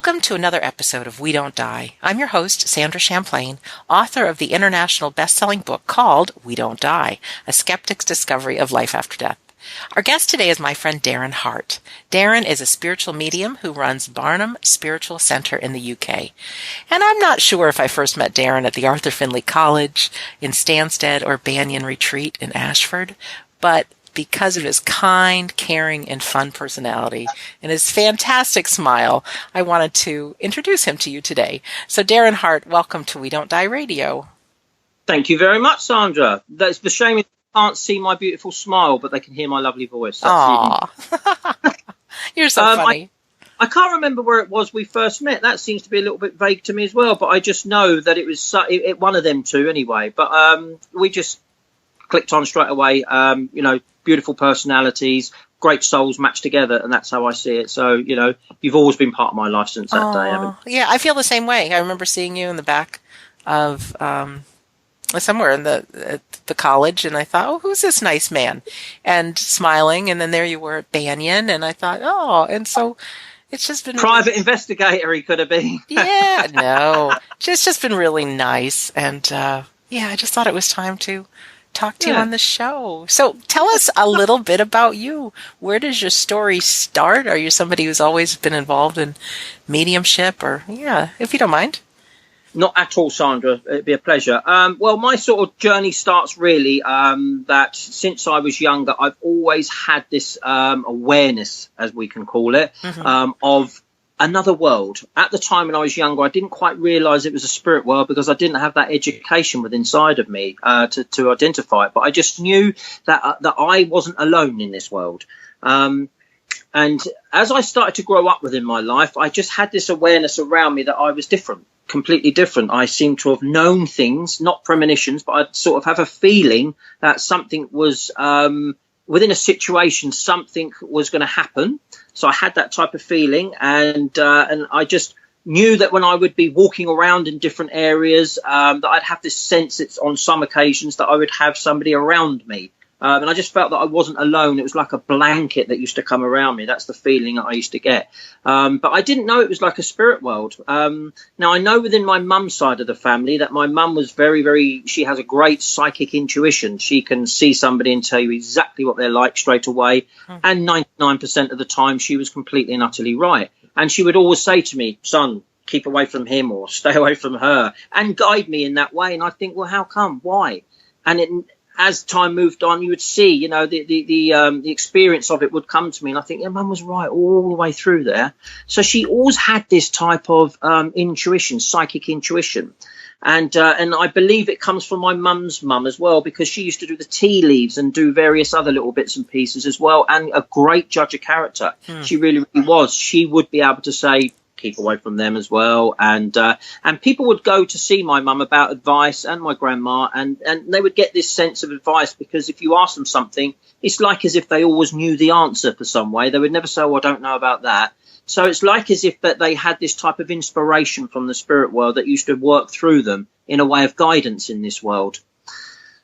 Welcome to another episode of We Don't Die. I'm your host, Sandra Champlain, author of the international best-selling book called We Don't Die, A Skeptic's Discovery of Life After Death. Our guest today is my friend Darren Hart. Darren is a spiritual medium who runs Barnum Spiritual Center in the UK. And I'm not sure if I first met Darren at the Arthur Findlay College in Stansted or Banyan Retreat in Ashford, but because of his kind, caring, and fun personality and his fantastic smile, I wanted to introduce him to you today. So Darren Hart, welcome to We Don't Die Radio. Thank you very much, Sandra. That's the shame they can't see my beautiful smile, but they can hear my lovely voice. Aww. You're so funny. I can't remember where it was we first met. That seems to be a little bit vague to me as well, but I just know that it was one of them two anyway. But we just clicked on straight away. Beautiful personalities, great souls matched together, and that's how I see it. So, you've always been part of my life since that day, haven't you? Yeah, I feel the same way. I remember seeing you in the back of somewhere in the college, and I thought, oh, who's this nice man? And smiling, and then there you were at Banyan, and I thought, oh, and so it's just been private investigator he could have been. Yeah, no, it's just been really nice, and I just thought it was time to talk to you on the show. So tell us a little bit about you. Where does your story start? Are you somebody who's always been involved in mediumship, or if you don't mind? Not at all, Sandra. It'd be a pleasure. Well, my sort of journey starts really that since I was younger, I've always had this awareness, as we can call it, of another world. At the time when I was younger, I didn't quite realize it was a spirit world because I didn't have that education within inside of me to identify it. But I just knew that I wasn't alone in this world. And as I started to grow up within my life, I just had this awareness around me that I was different, completely different. I seem to have known things, not premonitions, but I'd sort of have a feeling that something was within a situation, something was going to happen. So I had that type of feeling, and I just knew that when I would be walking around in different areas, that I'd have this sense. It's on some occasions that I would have somebody around me. And I just felt that I wasn't alone. It was like a blanket that used to come around me. That's the feeling that I used to get. But I didn't know it was like a spirit world. Now, I know within my mum's side of the family that my mum was very, very, she has a great psychic intuition. She can see somebody and tell you exactly what they're like straight away. And 99% of the time, she was completely and utterly right. And she would always say to me, son, keep away from him or stay away from her, and guide me in that way. And I think, well, how come? Why? And as time moved on, you would see, the experience of it would come to me, and I think, Mum was right all the way through there. So she always had this type of intuition, psychic intuition, and I believe it comes from my mum's mum as well, because she used to do the tea leaves and do various other little bits and pieces as well, and a great judge of character. She really, really was. She would be able to say, keep away from them as well, and people would go to see my mum about advice, and my grandma, and they would get this sense of advice, because if you ask them something, it's like as if they always knew the answer for some way. They would never say, oh, I don't know about that. So it's like as if that they had this type of inspiration from the spirit world that used to work through them in a way of guidance in this world.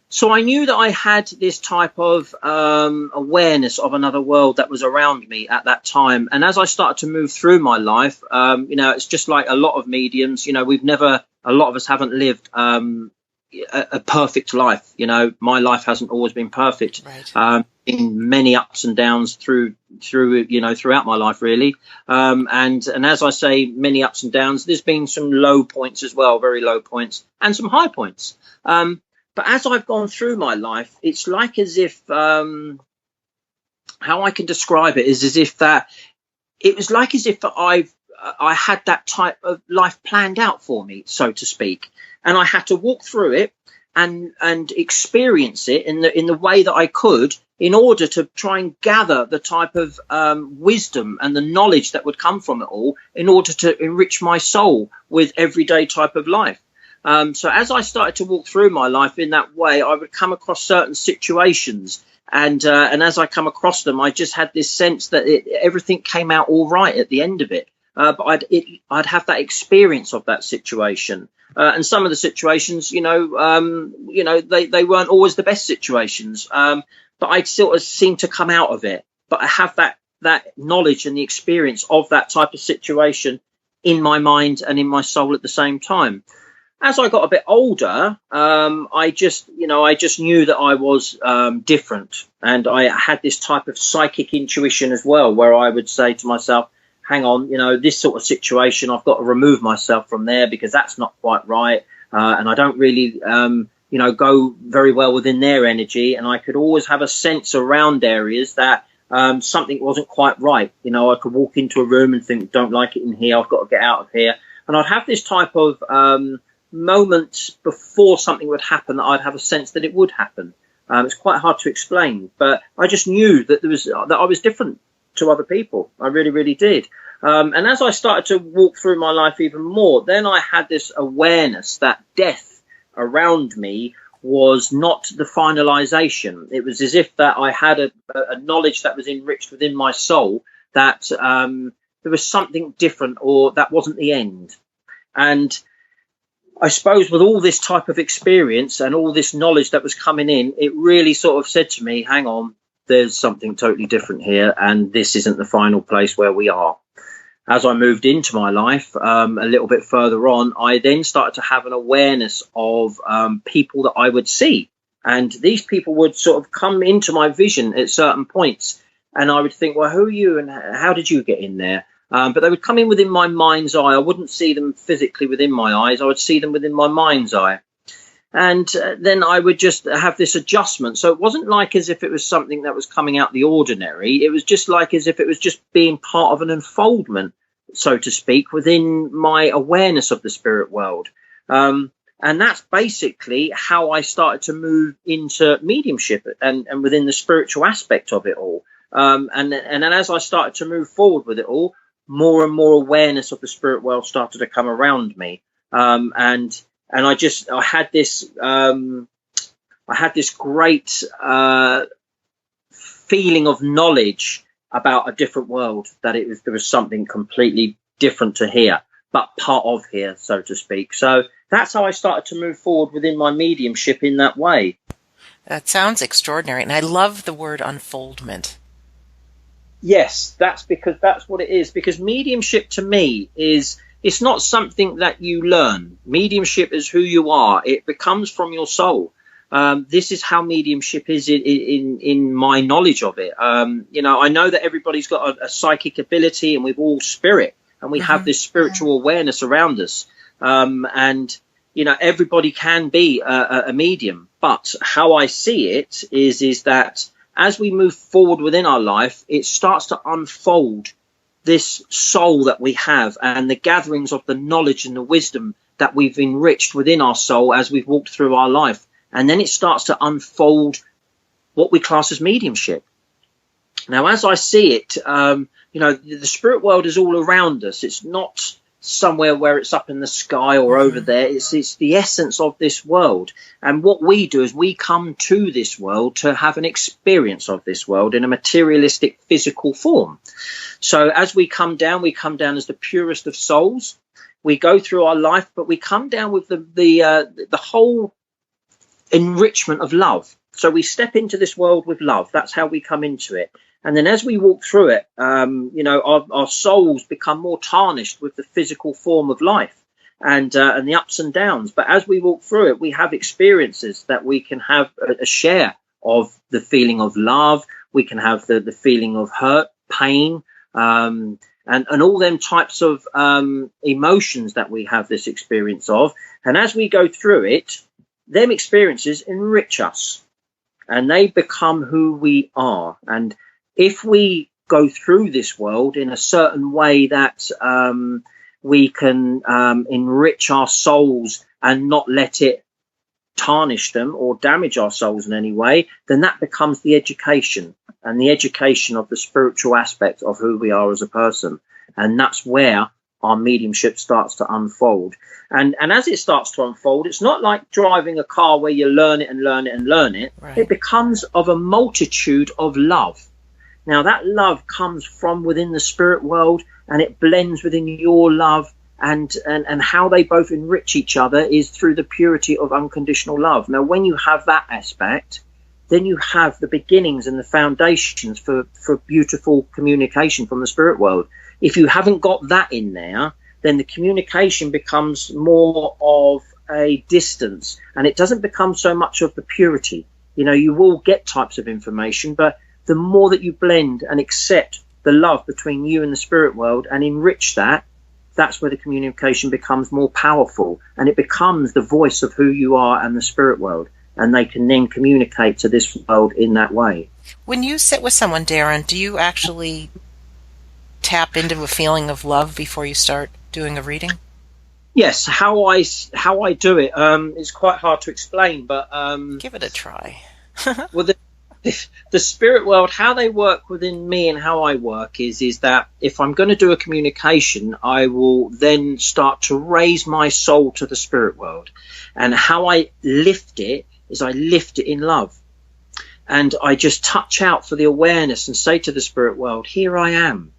So I knew that I had this type of awareness of another world that was around me at that time. And as I started to move through my life, it's just like a lot of mediums, a lot of us haven't lived a perfect life. My life hasn't always been perfect. Right. In many ups and downs throughout my life, really. And as I say, many ups and downs, there's been some low points as well, very low points, and some high points. But as I've gone through my life, it's like as if, how I can describe it is as if that it was like as if I had that type of life planned out for me, so to speak, and I had to walk through it and experience it in the way that I could, in order to try and gather the type of wisdom and the knowledge that would come from it all, in order to enrich my soul with everyday type of life. So as I started to walk through my life in that way, I would come across certain situations, and as I come across them, I just had this sense that everything came out all right at the end of it. But I'd have that experience of that situation, and some of the situations, they weren't always the best situations, but I'd sort of seem to come out of it. But I have that knowledge and the experience of that type of situation in my mind and in my soul at the same time. As I got a bit older, I just knew that I was different, and I had this type of psychic intuition as well, where I would say to myself, hang on, this sort of situation, I've got to remove myself from there because that's not quite right. And I don't really, go very well within their energy. And I could always have a sense around areas that something wasn't quite right. I could walk into a room and think, don't like it in here, I've got to get out of here. And I'd have this type of moments before something would happen that I'd have a sense that it would happen. It's quite hard to explain, but I just knew that I was different to other people. I really, really did. And as I started to walk through my life even more, then I had this awareness that death around me was not the finalization. It was as if that I had a knowledge that was enriched within my soul, that there was something different, or that wasn't the end. And I suppose with all this type of experience and all this knowledge that was coming in, it really sort of said to me, hang on, there's something totally different here, and this isn't the final place where we are. As I moved into my life a little bit further on, I then started to have an awareness of people that I would see. And these people would sort of come into my vision at certain points. And I would think, well, who are you and how did you get in there? But they would come in within my mind's eye. I wouldn't see them physically within my eyes. I would see them within my mind's eye. And then I would just have this adjustment. So it wasn't like as if it was something that was coming out the ordinary. It was just like as if it was just being part of an unfoldment, so to speak, within my awareness of the spirit world. And that's basically how I started to move into mediumship and within the spiritual aspect of it all. And then as I started to move forward with it all, more and more awareness of the spirit world started to come around me. And I had this great feeling of knowledge about a different world, that there was something completely different to here, but part of here, so to speak. So that's how I started to move forward within my mediumship in that way. That sounds extraordinary, and I love the word unfoldment. Yes, that's what it is. Because mediumship to me it's not something that you learn. Mediumship is who you are. It becomes from your soul. This is how mediumship is in my knowledge of it. I know that everybody's got a psychic ability, and we've all spirit, and we have this spiritual awareness around us. And everybody can be a medium. But how I see it is that as we move forward within our life, it starts to unfold this soul that we have, and the gatherings of the knowledge and the wisdom that we've enriched within our soul as we've walked through our life. And then it starts to unfold what we class as mediumship. Now, as I see it, the spirit world is all around us. It's not somewhere where it's up in the sky or over there. It's the essence of this world. And what we do is we come to this world to have an experience of this world in a materialistic physical form. So as we come down as the purest of souls. We go through our life, but we come down with the whole enrichment of love. So we step into this world with love. That's how we come into it. And then as we walk through it, our souls become more tarnished with the physical form of life and the ups and downs. But as we walk through it, we have experiences that we can have a share of the feeling of love. We can have the feeling of hurt, pain, and all them types of emotions that we have this experience of. And as we go through it, them experiences enrich us and they become who we are. And if we go through this world in a certain way that we can enrich our souls and not let it tarnish them or damage our souls in any way, then that becomes the education, and the education of the spiritual aspect of who we are as a person. And that's where our mediumship starts to unfold. And as it starts to unfold, it's not like driving a car where you learn it and learn it and learn it. Right. It becomes of a multitude of love. Now, that love comes from within the spirit world, and it blends within your love, and how they both enrich each other is through the purity of unconditional love. Now, when you have that aspect, then you have the beginnings and the foundations for beautiful communication from the spirit world. If you haven't got that in there, then the communication becomes more of a distance, and it doesn't become so much of the purity. You will get types of information, but the more that you blend and accept the love between you and the spirit world and enrich that, that's where the communication becomes more powerful, and it becomes the voice of who you are and the spirit world, and they can then communicate to this world in that way. When you sit with someone, Darren, do you actually tap into a feeling of love before you start doing a reading? Yes, how I do it is quite hard to explain, but give it a try. Well, the spirit world, how they work within me and how I work is that if I'm going to do a communication, I will then start to raise my soul to the spirit world, and how I lift it is I lift it in love, and I just touch out for the awareness and say to the spirit world, here I am.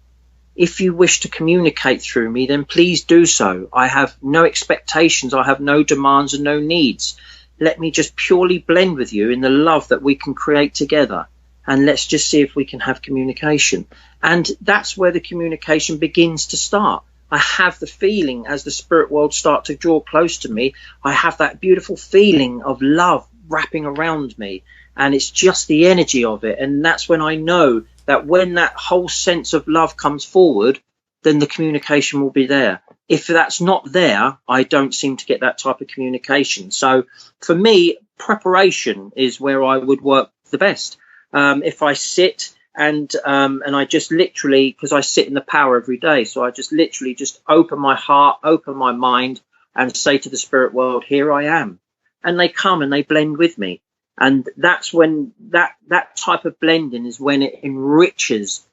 If you wish to communicate through me, then please do so. I have no expectations. I have no demands and no needs. Let me just purely blend with you in the love that we can create together. And let's just see if we can have communication. And that's where the communication begins to start. I have the feeling as the spirit world start to draw close to me, I have that beautiful feeling of love wrapping around me. And it's just the energy of it. And that's when I know that when that whole sense of love comes forward, then the communication will be there. If that's not there, I don't seem to get that type of communication. So for me, preparation is where I would work the best. If I sit and I just literally, because I sit in the power every day, so I just literally just open my heart, open my mind, and say to the spirit world, here I am. And they come and they blend with me. And that's when that type of blending is when it enriches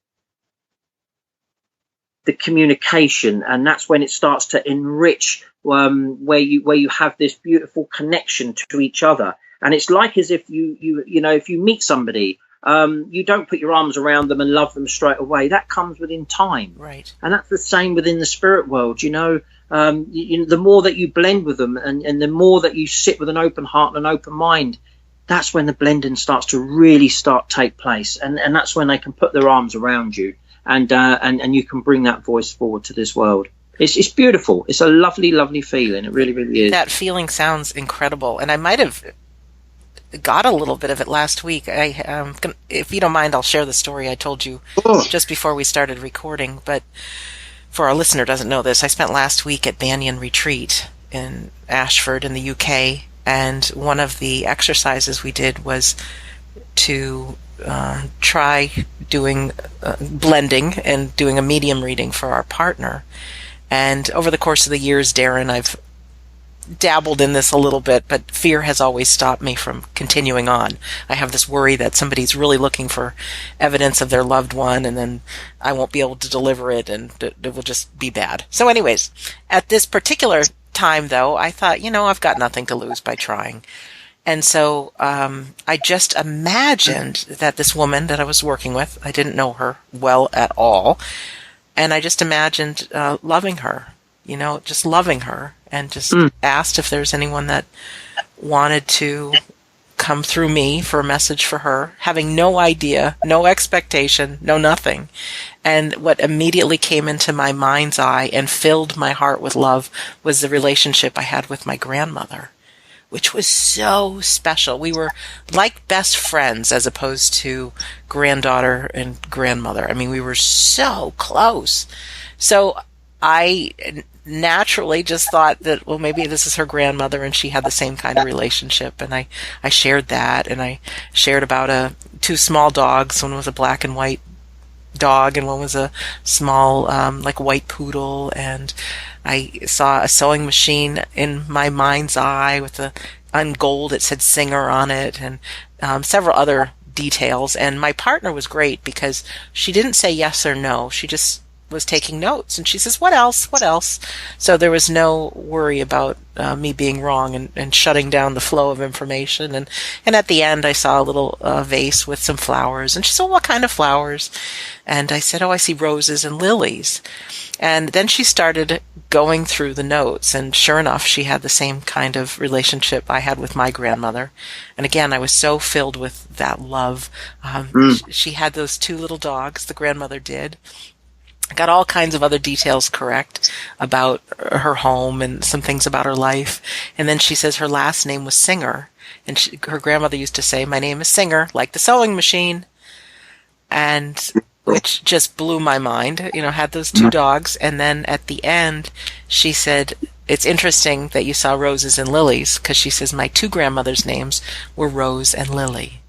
the communication, and that's when it starts to enrich where you have this beautiful connection to each other. And it's like as if if you meet somebody, you don't put your arms around them and love them straight away. That comes within time, right? And that's the same within the spirit world. The more that you blend with them, and the more that you sit with an open heart and an open mind, that's when the blending starts to really take place, and that's when they can put their arms around you, and you can bring that voice forward to this world. It's beautiful. It's a lovely, lovely feeling. It really, really is. That feeling sounds incredible, and I might have got a little bit of it last week. If you don't mind, I'll share the story I told you just before we started recording. But for our listener who doesn't know this, I spent last week at Banyan Retreat in Ashford in the UK. And one of the exercises we did was to try doing blending and doing a medium reading for our partner. And over the course of the years, Darren, I've dabbled in this a little bit, but fear has always stopped me from continuing on. I have this worry that somebody's really looking for evidence of their loved one, and then I won't be able to deliver it, and it will just be bad. So anyways, at this particular time, though, I thought, I've got nothing to lose by trying. And so I just imagined that this woman that I was working with, I didn't know her well at all, and I just imagined loving her, just loving her, and just asked if there's anyone that wanted to come through me for a message for her, having no idea, no expectation, no nothing. And what immediately came into my mind's eye and filled my heart with love was the relationship I had with my grandmother, which was so special. We were like best friends as opposed to granddaughter and grandmother. I mean, we were so close. So I naturally just thought that, well, maybe this is her grandmother and she had the same kind of relationship. And I shared that, and I shared about two small dogs. One was a black and white dog and one was a small like white poodle, and I saw a sewing machine in my mind's eye with on gold it said Singer on it, and several other details. And my partner was great because she didn't say yes or no, she just was taking notes, and she says, what else? So there was no worry about me being wrong and shutting down the flow of information. And at the end, I saw a little vase with some flowers, and she said, what kind of flowers? And I said, I see roses and lilies. And then she started going through the notes, and sure enough, she had the same kind of relationship I had with my grandmother. And again, I was so filled with that love. She had those two little dogs, the grandmother did. I got all kinds of other details correct about her home and some things about her life. And then she says her last name was Singer. And her grandmother used to say, "My name is Singer, like the sewing machine." And which just blew my mind, had those two dogs. And then at the end, she said, "It's interesting that you saw roses and lilies," because she says, "My two grandmothers' names were Rose and Lily."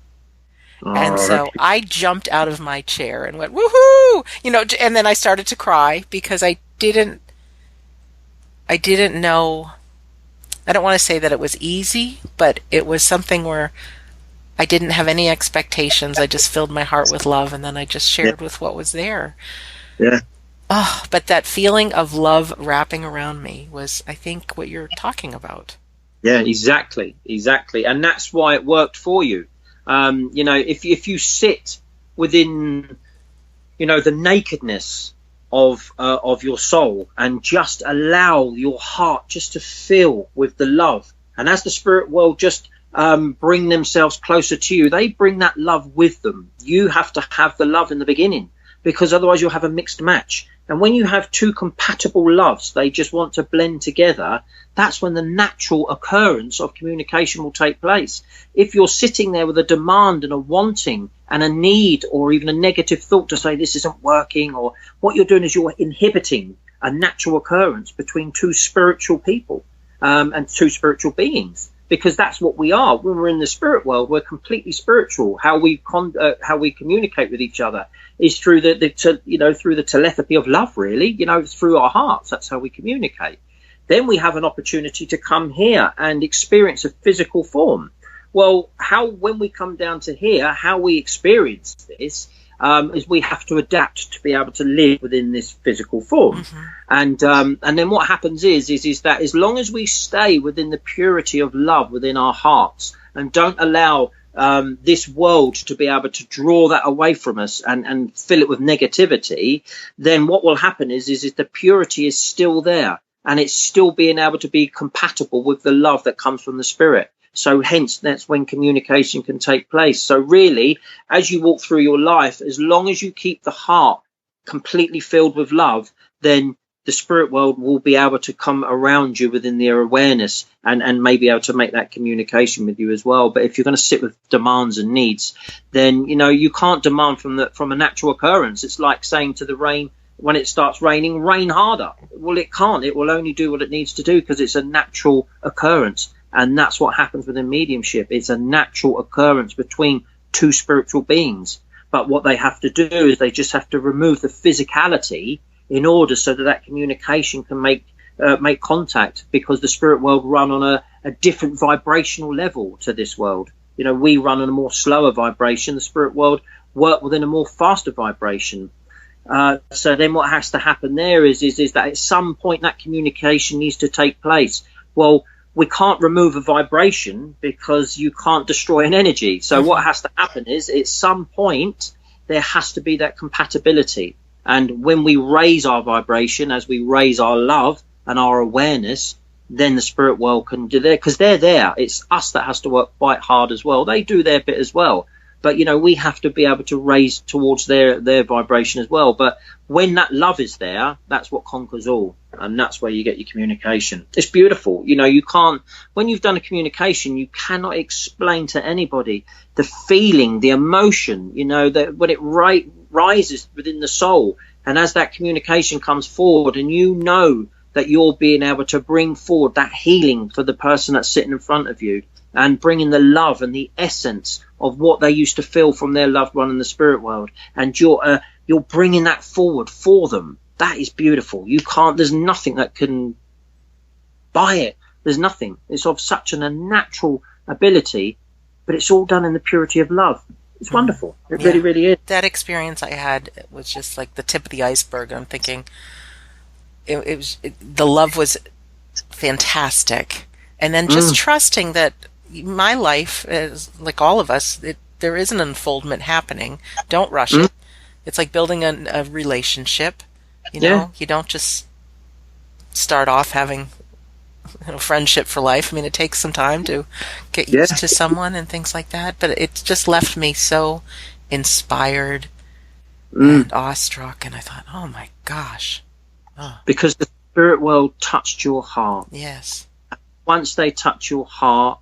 And so I jumped out of my chair and went, "Woohoo!" And then I started to cry because I didn't know, I don't want to say that it was easy, but it was something where I didn't have any expectations. I just filled my heart with love, and then I just shared with what was there. Yeah. Oh, but that feeling of love wrapping around me was, I think, what you're talking about. Yeah, exactly. And that's why it worked for you. If you sit within, the nakedness of your soul and just allow your heart just to fill with the love, and as the spirit world just bring themselves closer to you, they bring that love with them. You have to have the love in the beginning, because otherwise you'll have a mixed match. And when you have two compatible loves, they just want to blend together, that's when the natural occurrence of communication will take place. If you're sitting there with a demand and a wanting and a need, or even a negative thought to say this isn't working, or what you're doing is you're inhibiting a natural occurrence between two spiritual people and two spiritual beings. Because that's what we are. When we're in the spirit world, we're completely spiritual. How we communicate with each other is through through the telepathy of love, really. Through our hearts. That's how we communicate. Then we have an opportunity to come here and experience a physical form. Well, when we come down to here, how we experience this is we have to adapt to be able to live within this physical form. Mm-hmm. And then what happens is that as long as we stay within the purity of love within our hearts and don't allow this world to be able to draw that away from us and fill it with negativity, then what will happen is the purity is still there, and it's still being able to be compatible with the love that comes from the spirit. So hence, that's when communication can take place. So really, as you walk through your life, as long as you keep the heart completely filled with love, then the spirit world will be able to come around you within their awareness and may be able to make that communication with you as well. But if you're going to sit with demands and needs, then, you can't demand from a natural occurrence. It's like saying to the rain, when it starts raining, rain harder. Well, it can't. It will only do what it needs to do because it's a natural occurrence. And that's what happens within mediumship. It's a natural occurrence between two spiritual beings. But what they have to do is they just have to remove the physicality in order so that communication can make contact, because the spirit world run on a different vibrational level to this world. We run on a more slower vibration. The spirit world work within a more faster vibration. So then what has to happen there is that at some point that communication needs to take place. Well, we can't remove a vibration because you can't destroy an energy. So what has to happen is at some point there has to be that compatibility. And when we raise our vibration, as we raise our love and our awareness, then the spirit world can do there, because they're there. It's us that has to work quite hard as well. They do their bit as well. But, we have to be able to raise towards their vibration as well. But when that love is there, that's what conquers all. And that's where you get your communication. It's beautiful. You can't, when you've done a communication, you cannot explain to anybody the feeling, the emotion, that when it rises within the soul. And as that communication comes forward, and that you're being able to bring forward that healing for the person that's sitting in front of you, and bringing the love and the essence of what they used to feel from their loved one in the spirit world, and you're bringing that forward for them. That is beautiful. There's nothing that can buy it. There's nothing. It's of such a natural ability, but it's all done in the purity of love. It's wonderful. It really, really is. That experience I had was just like the tip of the iceberg. I'm thinking the love was fantastic. And then just trusting that my life, is like all of us, there is an unfoldment happening. Don't rush it. It's like building a relationship. You don't just start off having friendship for life. I mean, it takes some time to get used to someone and things like that. But it just left me so inspired and awestruck, and I thought, oh my gosh. Oh, Because the spirit world touched your heart. yes. Once they touch your heart,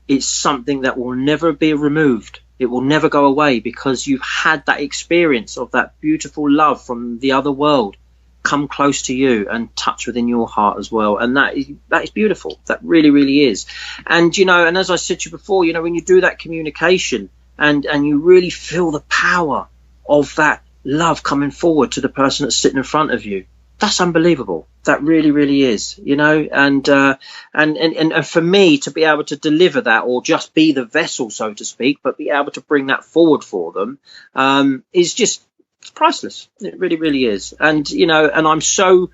it's something that will never be removed. It will never go away, because you've had that experience of that beautiful love from the other world come close to you and touch within your heart as well. And that is beautiful. That really, really is. And, and as I said to you before, when you do that communication and you really feel the power of that love coming forward to the person that's sitting in front of you, that's unbelievable. That really, really is, and for me to be able to deliver that, or just be the vessel, so to speak, but be able to bring that forward for them, is just, it's priceless. It really, really is. And, and I'm so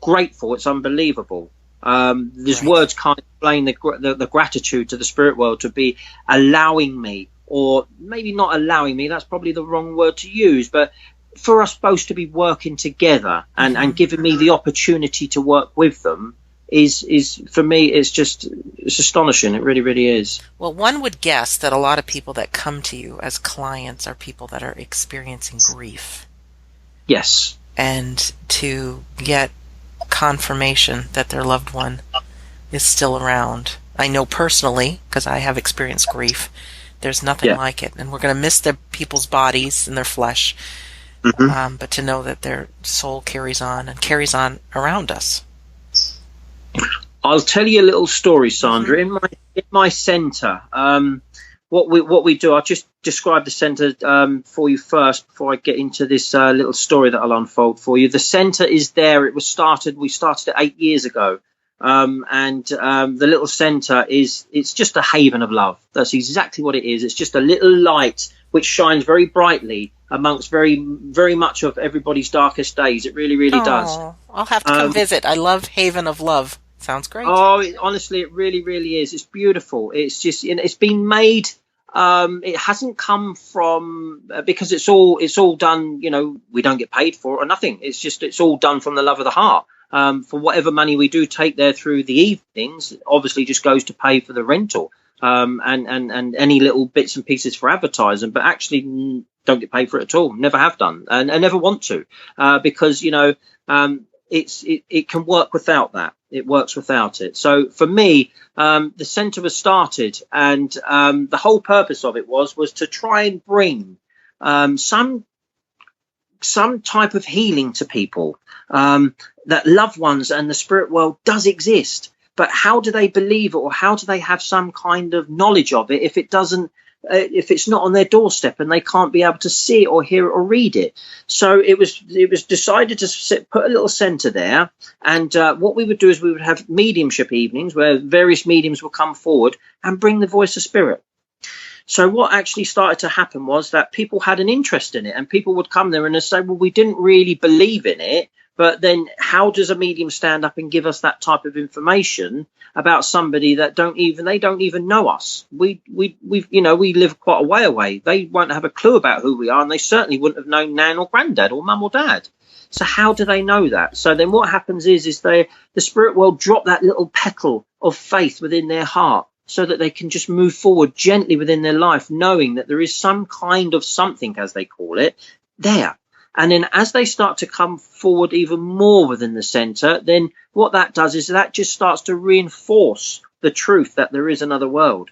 grateful. It's unbelievable. There's Right. words can't explain the gratitude to the spirit world to be allowing me, or maybe not allowing me, that's probably the wrong word to use, but for us both to be working together and giving me the opportunity to work with them is for me, it's astonishing. It really, really is. Well, one would guess that a lot of people that come to you as clients are people that are experiencing grief. Yes. And to get confirmation that their loved one is still around. I know personally, because I have experienced grief, there's nothing like it. And we're going to miss their people's bodies and their flesh. But to know that their soul carries on and carries on around us. I'll tell you a little story, Sandra. In my centre, what we do, I'll just describe the centre for you first before I get into this little story that I'll unfold for you. The centre is there. We started it 8 years ago. And the little centre it's just a haven of love. That's exactly what it is. It's just a little light which shines very brightly amongst very, very much of everybody's darkest days. It really, really does. I'll have to come visit. I love Haven of Love. Sounds great. Honestly, it really, really is. It's beautiful. It's just, it's been made. It hasn't come from because it's all done. We don't get paid for it or nothing. It's all done from the love of the heart. For whatever money we do take there through the evenings, obviously just goes to pay for the rental. And any little bits and pieces for advertising, but actually don't get paid for it at all. Never have done, and never want to, because it can work without that. It works without it. So for me, the centre was started, and the whole purpose of it was to try and bring some type of healing to people, that loved ones and the spirit world does exist. But how do they believe it, or how do they have some kind of knowledge of it if it's not on their doorstep and they can't be able to see it or hear it or read it? So it was decided to put a little centre there, and what we would do is we would have mediumship evenings where various mediums would come forward and bring the voice of spirit. So what actually started to happen was that people had an interest in it, and people would come there and they'd say, well, we didn't really believe in it. But then how does a medium stand up and give us that type of information about somebody that don't even know us? We live quite a way away. They won't have a clue about who we are, and they certainly wouldn't have known nan or granddad or mum or dad. So how do they know that? So then what happens is the spirit world drop that little petal of faith within their heart, so that they can just move forward gently within their life, knowing that there is some kind of something, as they call it, there. And then as they start to come forward even more within the centre, then what that does is that just starts to reinforce the truth that there is another world.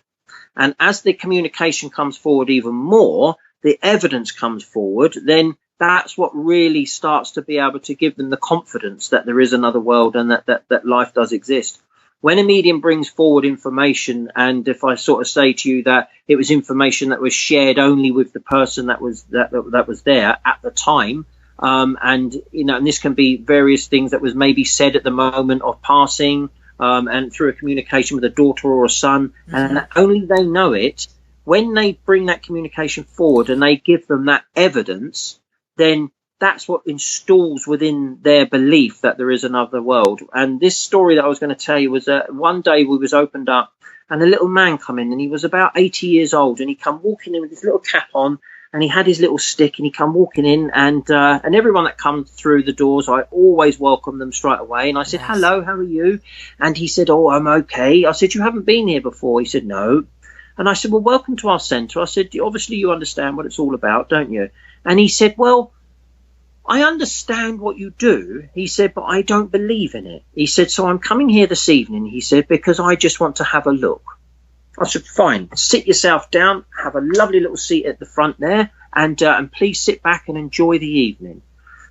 And as the communication comes forward even more, the evidence comes forward, then that's what really starts to be able to give them the confidence that there is another world and that life does exist. When a medium brings forward information, and if I sort of say to you that it was information that was shared only with the person that was there at the time, and this can be various things that was maybe said at the moment of passing, and through a communication with a daughter or a son, and only they know it. When they bring that communication forward and they give them that evidence, then that's what installs within their belief that there is another world. And this story that I was going to tell you was that one day we was opened up, and a little man come in, and he was about 80 years old, and he come walking in with his little cap on, and he had his little stick, and he come walking in, and everyone that comes through the doors, I always welcome them straight away. And I said, hello, how are you? And he said, oh, I'm okay. I said, you haven't been here before? He said, no. And I said, well, welcome to our centre. I said, obviously you understand what it's all about, don't you? And he said, well, I understand what you do, he said, but I don't believe in it. He said, so I'm coming here this evening, he said, because I just want to have a look. I said, fine, sit yourself down, have a lovely little seat at the front there, and please sit back and enjoy the evening.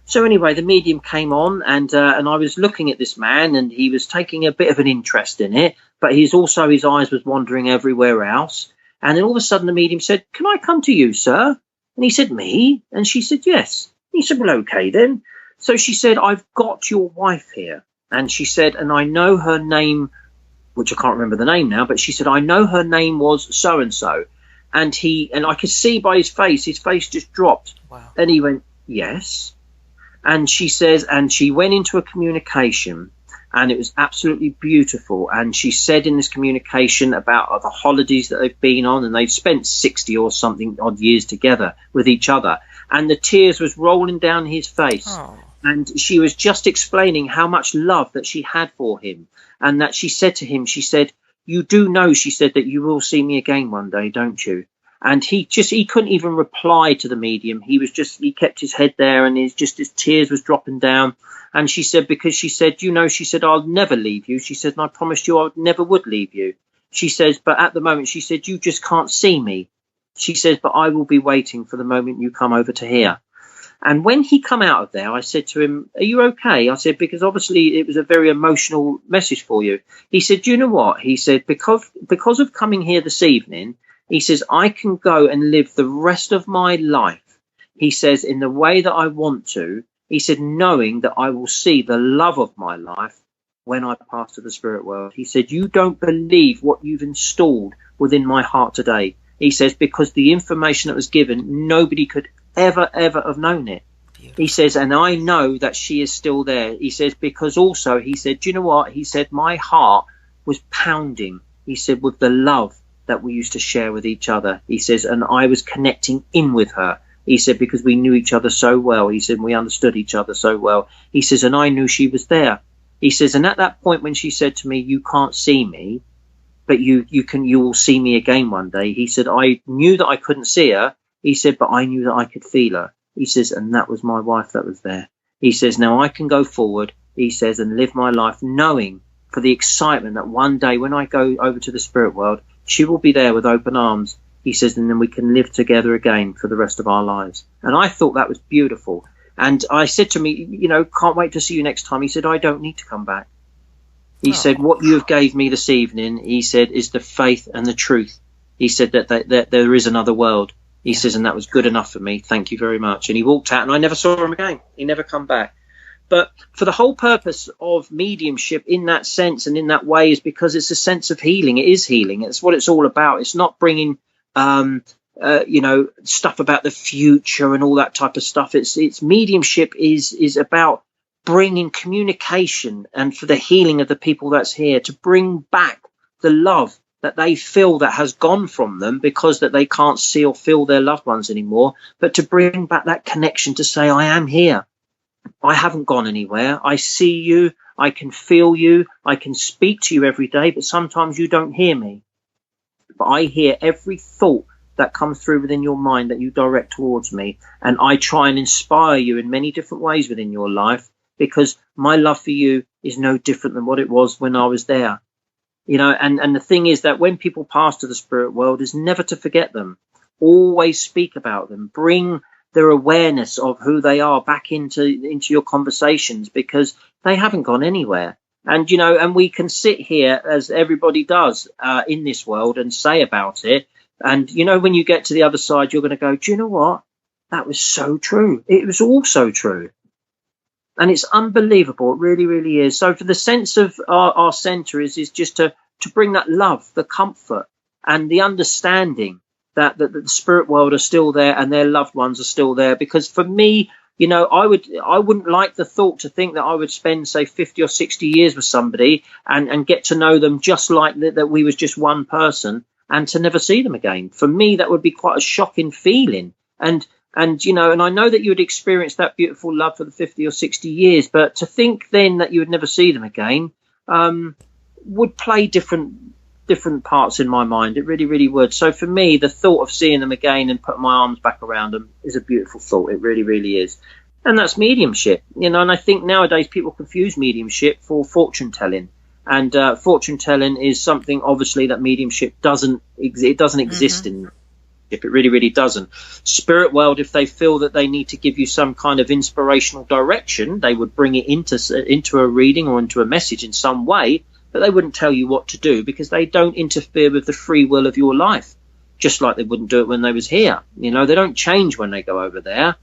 So anyway, the medium came on, and I was looking at this man, and he was taking a bit of an interest in it, but his eyes was wandering everywhere else. And then all of a sudden the medium said, can I come to you, sir? And he said, me? And she said, yes. He said, well, okay then. So she said, I've got your wife here. And she said, and I know her name, which I can't remember the name now, but she said, I know her name was so-and-so. And I could see by his face just dropped. Wow. And he went, yes. And she says, and she went into a communication, and it was absolutely beautiful. And she said in this communication about the holidays that they've been on, and they've spent 60 or something odd years together with each other. And the tears was rolling down his face. Oh. And she was just explaining how much love that she had for him. And that she said to him, she said, you do know, she said, that you will see me again one day, don't you? And he couldn't even reply to the medium. He kept his head there, and his tears was dropping down. And she said, because she said, you know, she said, I'll never leave you. She said, and I promised you I never would leave you. She says, but at the moment, she said, you just can't see me. She says, but I will be waiting for the moment you come over to here. And when he come out of there, I said to him, are you okay? I said, because obviously it was a very emotional message for you. He said, do you know what? He said, because of coming here this evening, he says, I can go and live the rest of my life, he says, in the way that I want to. He said, knowing that I will see the love of my life when I pass to the spirit world. He said, you don't believe what you've installed within my heart today. He says, because the information that was given, nobody could ever have known it. Beautiful. He says, and I know that she is still there. He says, because also, he said, do you know what? He said, my heart was pounding, he said, with the love that we used to share with each other. He says, and I was connecting in with her. He said, because we knew each other so well. He said, we understood each other so well. He says, and I knew she was there. He says, and at that point when she said to me, you can't see me, but you will see me again one day. He said, I knew that I couldn't see her. He said, but I knew that I could feel her. He says, and that was my wife that was there. He says, now I can go forward, he says, and live my life knowing for the excitement that one day when I go over to the spirit world, she will be there with open arms. He says, and then we can live together again for the rest of our lives. And I thought that was beautiful. And I said to me, you know, can't wait to see you next time. He said, I don't need to come back. He said, what you have gave me this evening, he said, is the faith and the truth. He said that there is another world. He says, and that was good enough for me. Thank you very much. And he walked out, and I never saw him again. He never come back. But for the whole purpose of mediumship in that sense and in that way is because it's a sense of healing. It is healing. It's what it's all about. It's not bringing, you know, stuff about the future and all that type of stuff. It's mediumship is about bringing communication and for the healing of the people that's here, to bring back the love that they feel that has gone from them because that they can't see or feel their loved ones anymore, but to bring back that connection to say, I am here. I haven't gone anywhere. I see you. I can feel you. I can speak to you every day, but sometimes you don't hear me. But I hear every thought that comes through within your mind that you direct towards me. And I try and inspire you in many different ways within your life, because my love for you is no different than what it was when I was there. You know, and the thing is that when people pass to the spirit world is never to forget them. Always speak about them. Bring their awareness of who they are back into your conversations, because they haven't gone anywhere. And, you know, and we can sit here as everybody does in this world and say about it. And, you know, when you get to the other side, you're going to go, do you know what? That was so true. It was all so true. And it's unbelievable. It really, really is. So for the sense of our centre is just to bring that love, the comfort and the understanding that the spirit world are still there and their loved ones are still there. Because for me, you know, I wouldn't like the thought to think that I would spend, say, 50 or 60 years with somebody and get to know them just like that we was just one person and to never see them again. For me, that would be quite a shocking feeling. And, you know, and I know that you would experience that beautiful love for the 50 or 60 years, but to think then that you would never see them again would play different parts in my mind. It really, really would. So for me, the thought of seeing them again and putting my arms back around them is a beautiful thought. It really, really is. And that's mediumship, and I think nowadays people confuse mediumship for fortune telling. And fortune telling is something, obviously, that mediumship doesn't exist in. It really, really doesn't. Spirit world, if they feel that they need to give you some kind of inspirational direction, they would bring it into a reading or into a message in some way, but they wouldn't tell you what to do, because they don't interfere with the free will of your life, just like they wouldn't do it when they was here. They don't change when they go over there.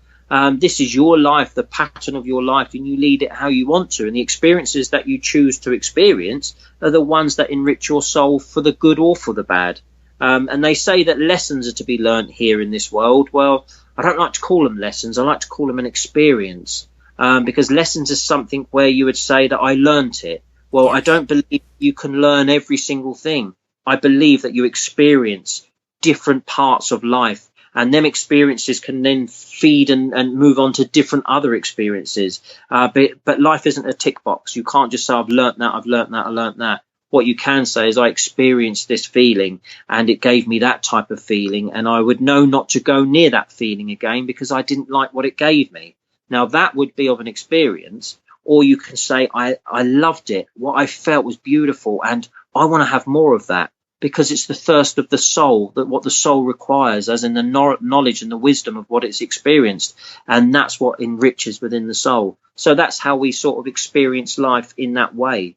This is your life, the pattern of your life, and you lead it how you want to. And the experiences that you choose to experience are the ones that enrich your soul for the good or for the bad. And they say that lessons are to be learnt here in this world. Well, I don't like to call them lessons. I like to call them an experience, because lessons is something where you would say that I learnt it. Well, I don't believe you can learn every single thing. I believe that you experience different parts of life, and them experiences can then feed and move on to different other experiences. But life isn't a tick box. You can't just say, I've learnt that, I've learnt that, I learnt that. What you can say is, I experienced this feeling and it gave me that type of feeling, and I would know not to go near that feeling again because I didn't like what it gave me. Now, that would be of an experience. Or you can say, I loved it. What I felt was beautiful, and I want to have more of that, because it's the thirst of the soul, that what the soul requires, as in the knowledge and the wisdom of what it's experienced. And that's what enriches within the soul. So that's how we sort of experience life in that way.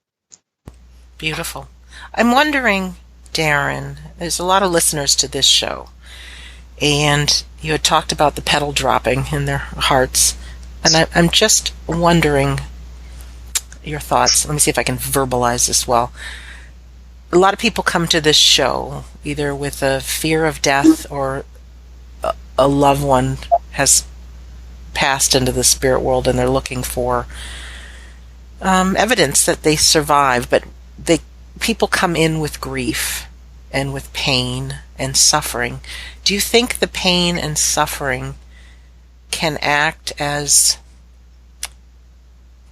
Beautiful. I'm wondering, Darren, there's a lot of listeners to this show, and you had talked about the pedal dropping in their hearts. And I'm just wondering your thoughts. Let me see if I can verbalize this well. A lot of people come to this show either with a fear of death, or a loved one has passed into the spirit world and they're looking for evidence that they survived. But people come in with grief and with pain and suffering. Do you think the pain and suffering can act as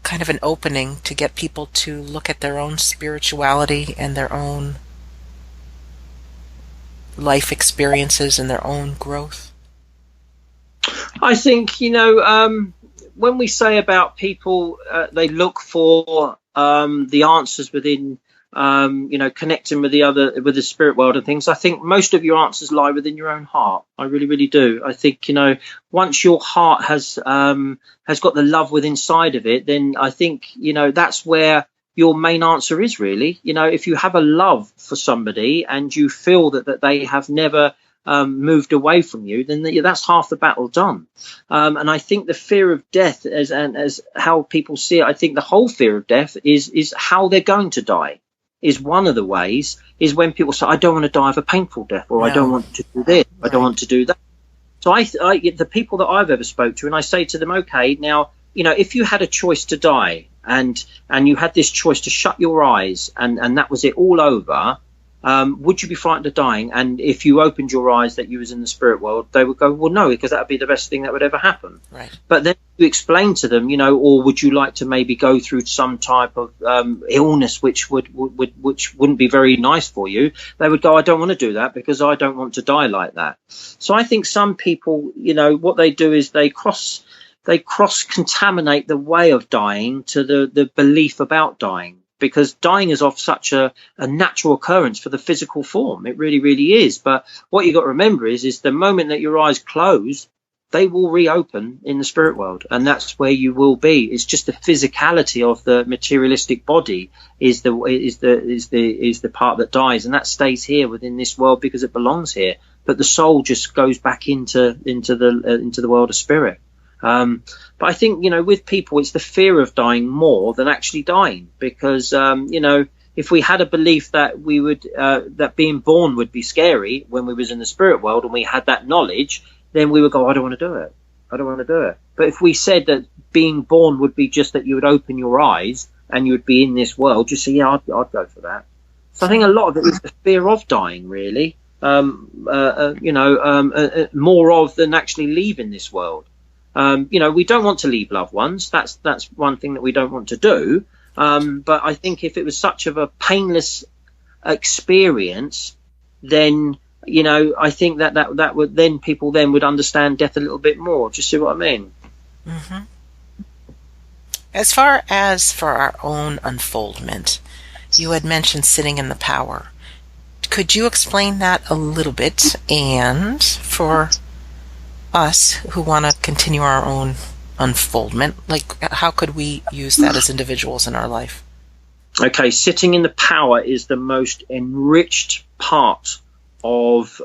kind of an opening to get people to look at their own spirituality and their own life experiences and their own growth? I think, when we say about people, they look for the answers within, connecting with the spirit world and things. I think most of your answers lie within your own heart. I really, really do. I think, once your heart has got the love within inside of it, then I think, that's where your main answer is really. If you have a love for somebody and you feel that they have never moved away from you, then that's half the battle done. And I think the fear of death, as how people see it, I think the whole fear of death is how they're going to die. Is one of the ways, is when people say, I don't want to die of a painful death, or I don't want to do this, I don't want to do that. So the people that I've ever spoke to, and I say to them, okay, now, if you had a choice to die, and you had this choice to shut your eyes, and that was it, all over, would you be frightened of dying? And if you opened your eyes that you was in the spirit world, they would go, well, no, because that would be the best thing that would ever happen. Right. But then you explain to them, or would you like to maybe go through some type of illness which wouldn't be very nice for you? They would go, I don't want to do that because I don't want to die like that. So I think some people, what they do is they cross contaminate the way of dying to the belief about dying. Because dying is of such a natural occurrence for the physical form. It really, really is. But what you got to remember is the moment that your eyes close, they will reopen in the spirit world, and that's where you will be. It's just the physicality of the materialistic body is the part that dies, and that stays here within this world because it belongs here. But the soul just goes back into the world of spirit. But I think, with people, it's the fear of dying more than actually dying, because, if we had a belief that we would, that being born would be scary when we was in the spirit world, and we had that knowledge, then we would go, I don't want to do it. I don't want to do it. But if we said that being born would be just that you would open your eyes and you would be in this world, just say, yeah, I'd go for that. So I think a lot of it is the fear of dying, really, more of than actually leaving this world. We don't want to leave loved ones. That's one thing that we don't want to do. But I think if it was such of a painless experience, then, I think that would then people then would understand death a little bit more. Do you see what I mean? Mm-hmm. As far as for our own unfoldment, you had mentioned sitting in the power. Could you explain that a little bit? And for us who want to continue our own unfoldment, like how could we use that as individuals in our life? Okay, sitting in the power is the most enriched part of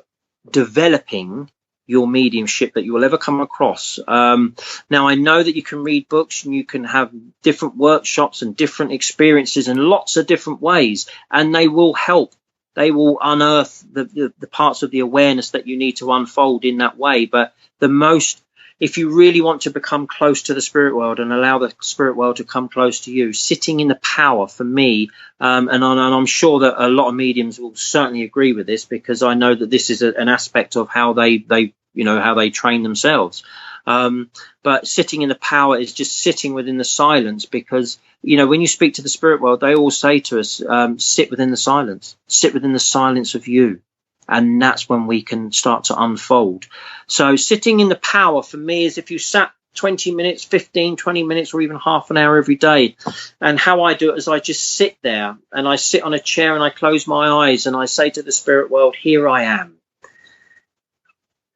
developing your mediumship that you will ever come across. Now, I know that you can read books and you can have different workshops and different experiences in lots of different ways, and they will help. They will unearth the parts of the awareness that you need to unfold in that way. But if you really want to become close to the spirit world and allow the spirit world to come close to you, sitting in the power for me, and I'm sure that a lot of mediums will certainly agree with this, because I know that this is an aspect of how they train themselves. But sitting in the power is just sitting within the silence, because, when you speak to the spirit world, they all say to us, sit within the silence of you. And that's when we can start to unfold. So sitting in the power for me is if you sat 20 minutes, 15, 20 minutes, or even half an hour every day. And how I do it is I just sit there and I sit on a chair and I close my eyes and I say to the spirit world, here I am.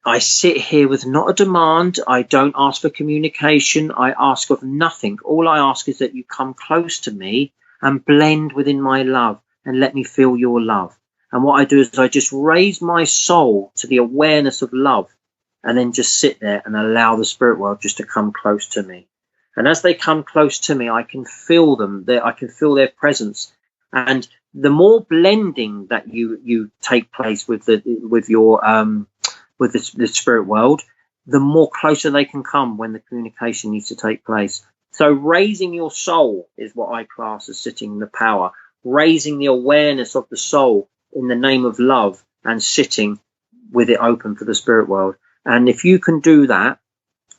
I sit here with not a demand. I don't ask for communication. I ask of nothing. All I ask is that you come close to me and blend within my love and let me feel your love. And what I do is I just raise my soul to the awareness of love and then just sit there and allow the spirit world just to come close to me. And as they come close to me, I can feel them. I can feel their presence. And the more blending that you take place with the spirit world, the more closer they can come when the communication needs to take place. So raising your soul is what I class as sitting in the power, raising the awareness of the soul in the name of love and sitting with it open for the spirit world. And if you can do that,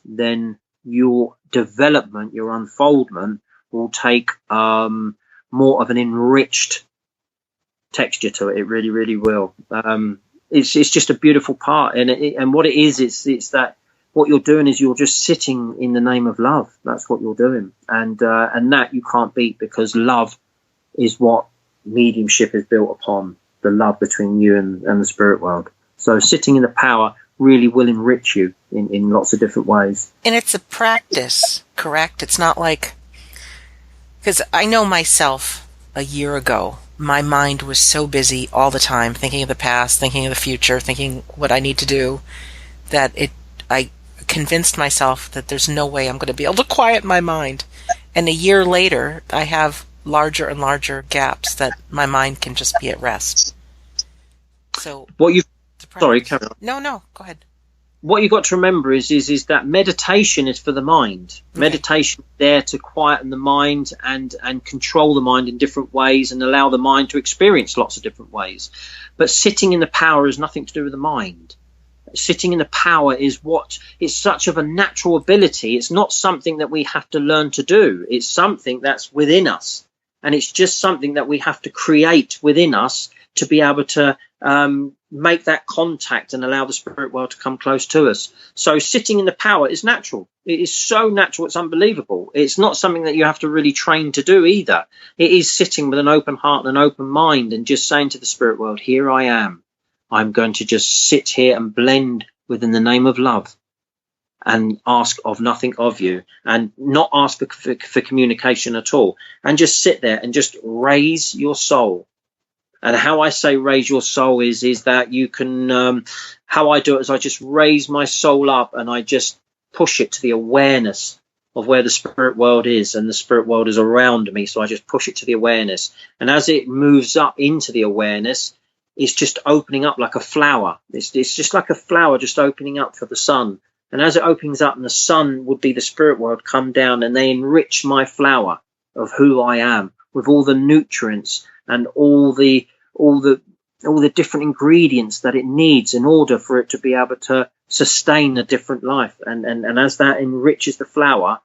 then your development, your unfoldment will take more of an enriched texture to it. It really, really will. It's just a beautiful part. And what it is, it's that what you're doing is you're just sitting in the name of love. That's what you're doing. And that you can't beat, because love is what mediumship is built upon. The love between you and the spirit world. So sitting in the power really will enrich you in lots of different ways. And it's a practice, correct? It's not like, because I know myself a year ago, my mind was so busy all the time, thinking of the past, thinking of the future, thinking what I need to do, that I convinced myself that there's no way I'm going to be able to quiet my mind. And a year later, I have larger and larger gaps that my mind can just be at rest. So sorry, carry on. No, go ahead. What you've got to remember is that meditation is for the mind. Okay. Meditation is there to quieten the mind and control the mind in different ways and allow the mind to experience lots of different ways. But sitting in the power has nothing to do with the mind. Sitting in the power is such of a natural ability. It's not something that we have to learn to do. It's something that's within us. And it's just something that we have to create within us to be able to make that contact and allow the spirit world to come close to us. So sitting in the power is natural. It is so natural, it's unbelievable. It's not something that you have to really train to do either. It is sitting with an open heart and an open mind and just saying to the spirit world, here I am. I'm going to just sit here and blend within the name of love and ask of nothing of you, and not ask for communication at all, and just sit there and just raise your soul. And how I say raise your soul is that you can, how I do it is I just raise my soul up and I just push it to the awareness of where the spirit world is, and the spirit world is around me. So I just push it to the awareness. And as it moves up into the awareness, it's just opening up like a flower. It's just like a flower just opening up for the sun. And as it opens up, and the sun would be the spirit world come down, and they enrich my flower of who I am with all the nutrients and all the different ingredients that it needs in order for it to be able to sustain a different life. And as that enriches the flower,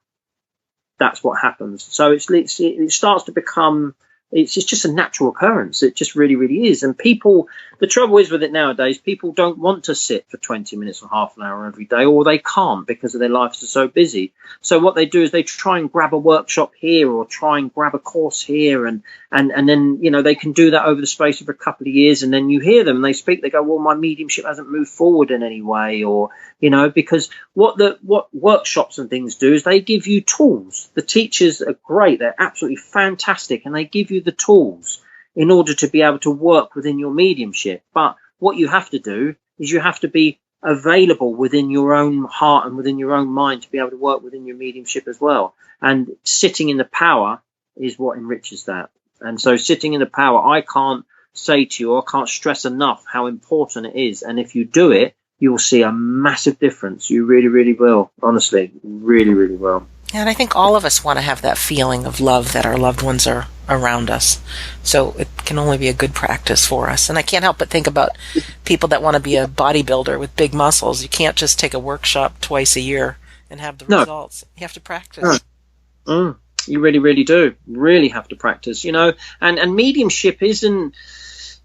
that's what happens. So it starts to become it's just a natural occurrence. It just really, really is. And people, the trouble is with it nowadays, people don't want to sit for 20 minutes or half an hour every day, or they can't because of their lives are so busy. So what they do is they try and grab a workshop here or try and grab a course here. And then, they can do that over the space of a couple of years. And then you hear them and they speak, they go, well, my mediumship hasn't moved forward in any way. Or, because what workshops and things do is they give you tools. The teachers are great. They're absolutely fantastic. And they give you the tools in order to be able to work within your mediumship. But what you have to do is you have to be available within your own heart and within your own mind to be able to work within your mediumship as well. And sitting in the power is what enriches that. And so sitting in the power, I can't say to you, or I can't stress enough how important it is. And if you do it, you will see a massive difference. You really, really will. Honestly, really, really will. And I think all of us want to have that feeling of love that our loved ones are around us. So it can only be a good practice for us. And I can't help but think about people that want to be a bodybuilder with big muscles. You can't just take a workshop twice a year and have the results. You have to practice. No. You really, really do. Really have to practice, and mediumship isn't,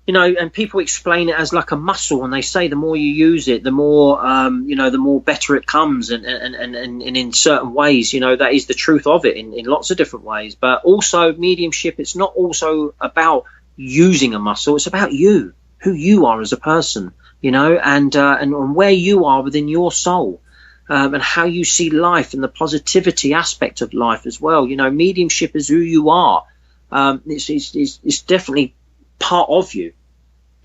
and people explain it as like a muscle, and they say the more you use it, the more, the more better it comes. And in certain ways, that is the truth of it in lots of different ways. But also mediumship, it's not also about using a muscle. It's about you, who you are as a person, and where you are within your soul. And how you see life and the positivity aspect of life as well. Mediumship is who you are. It's definitely part of you,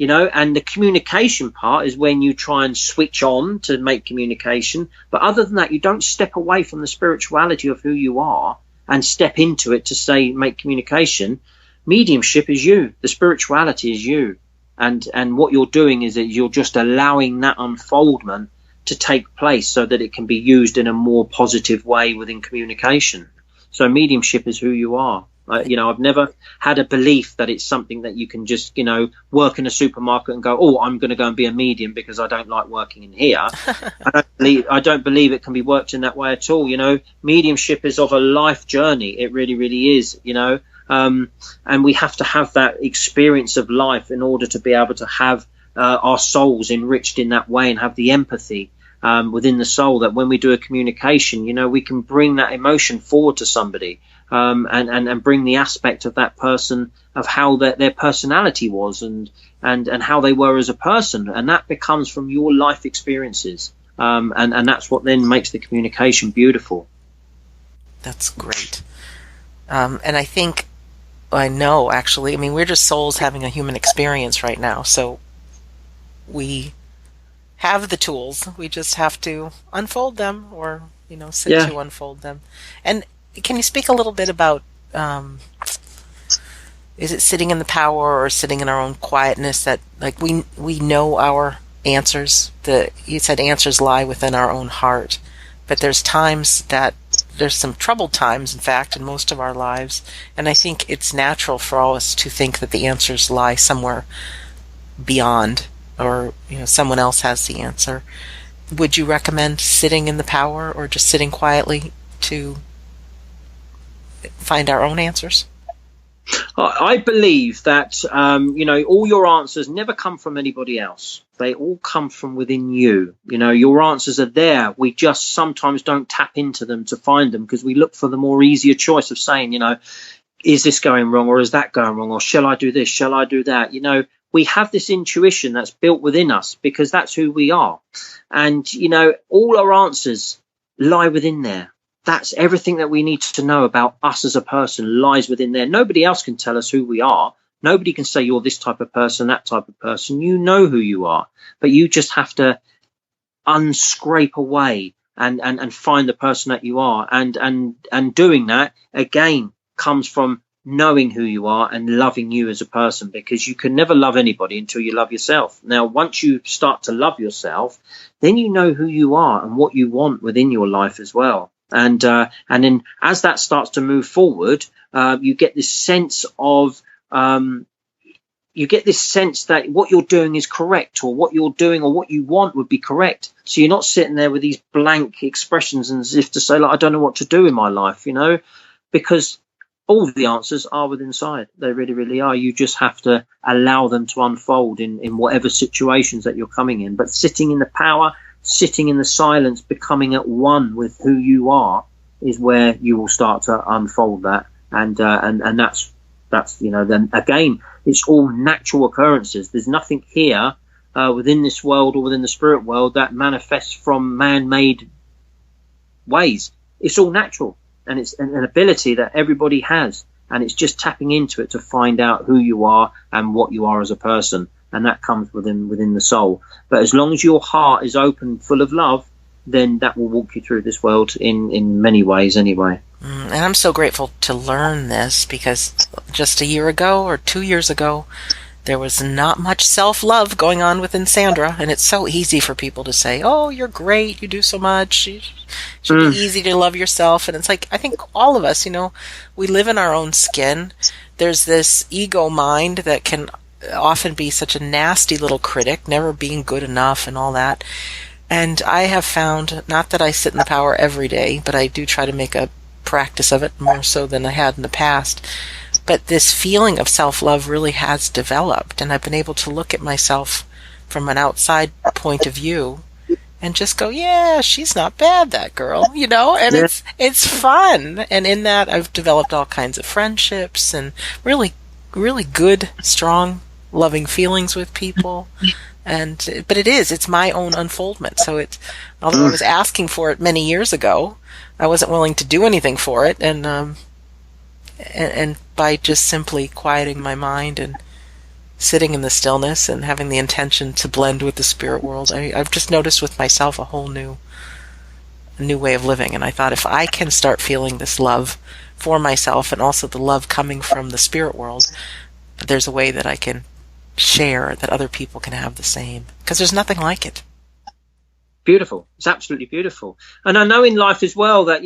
and the communication part is when you try and switch on to make communication. But other than that, you don't step away from the spirituality of who you are and step into it to say, make communication. Mediumship is you. The spirituality is you. And what you're doing is that you're just allowing that unfoldment to take place so that it can be used in a more positive way within communication. So mediumship is who you are. I've never had a belief that it's something that you can just, work in a supermarket and go, oh, I'm going to go and be a medium because I don't like working in here. I don't believe it can be worked in that way at all. Mediumship is of a life journey. It really, really is, and we have to have that experience of life in order to be able to have our souls enriched in that way and have the empathy within the soul that when we do a communication, we can bring that emotion forward to somebody and bring the aspect of that person, of how their personality was and how they were as a person. And that becomes from your life experiences. And that's what then makes the communication beautiful. That's great. And I know, actually, we're just souls having a human experience right now. So we have the tools. We just have to unfold them or, sit to unfold them. And can you speak a little bit about, is it sitting in the power or sitting in our own quietness that like we know our answers? You said answers lie within our own heart, but there's times that there's some troubled times, in fact, in most of our lives. And I think it's natural for all of us to think that the answers lie somewhere beyond, or someone else has the answer. Would you recommend sitting in the power or just sitting quietly to find our own answers? I believe that all your answers never come from anybody else. They all come from within you. Your answers are there. We just sometimes don't tap into them to find them because we look for the more easier choice of saying, is this going wrong or is that going wrong, or shall I do this, shall I do that? We have this intuition that's built within us because that's who we are. And, all our answers lie within there. That's everything that we need to know about us as a person lies within there. Nobody else can tell us who we are. Nobody can say you're this type of person, that type of person. You know who you are, but you just have to unscrape away and find the person that you are. And doing that, again, comes from knowing who you are and loving you as a person, because you can never love anybody until you love yourself. Now, once you start to love yourself, then you know who you are and what you want within your life as well. And then as that starts to move forward, you get this sense of that what you're doing is correct, or what you're doing or what you want would be correct. So you're not sitting there with these blank expressions and as if to say, like, I don't know what to do in my life, because all the answers are within sight. They really, really are. You just have to allow them to unfold in whatever situations that you're coming in. But sitting in the power, sitting in the silence, becoming at one with who you are is where you will start to unfold that. And that's, then again, it's all natural occurrences. There's nothing here within this world or within the spirit world that manifests from man-made ways. It's all natural. And it's an ability that everybody has, and it's just tapping into it to find out who you are and what you are as a person, and that comes within the soul. But as long as your heart is open, full of love, then that will walk you through this world in many ways anyway. And I'm so grateful to learn this, because just a year ago or 2 years ago, there was not much self-love going on within Sandra, and it's so easy for people to say, oh, you're great, you do so much, it should be easy to love yourself. And it's like, I think all of us, we live in our own skin. There's this ego mind that can often be such a nasty little critic, never being good enough and all that. And I have found, not that I sit in the power every day, but I do try to make a practice of it more so than I had in the past. But this feeling of self-love really has developed, and I've been able to look at myself from an outside point of view and just go, yeah, she's not bad, that girl, and yeah. It's fun. And in that, I've developed all kinds of friendships and really, really good, strong, loving feelings with people. But it's my own unfoldment. So although I was asking for it many years ago, I wasn't willing to do anything for it. And by just simply quieting my mind and sitting in the stillness and having the intention to blend with the spirit world, I've just noticed with myself a whole new way of living. And I thought, if I can start feeling this love for myself and also the love coming from the spirit world, there's a way that I can share, that other people can have the same, because there's nothing like it. Beautiful. It's absolutely beautiful. And I know in life as well that,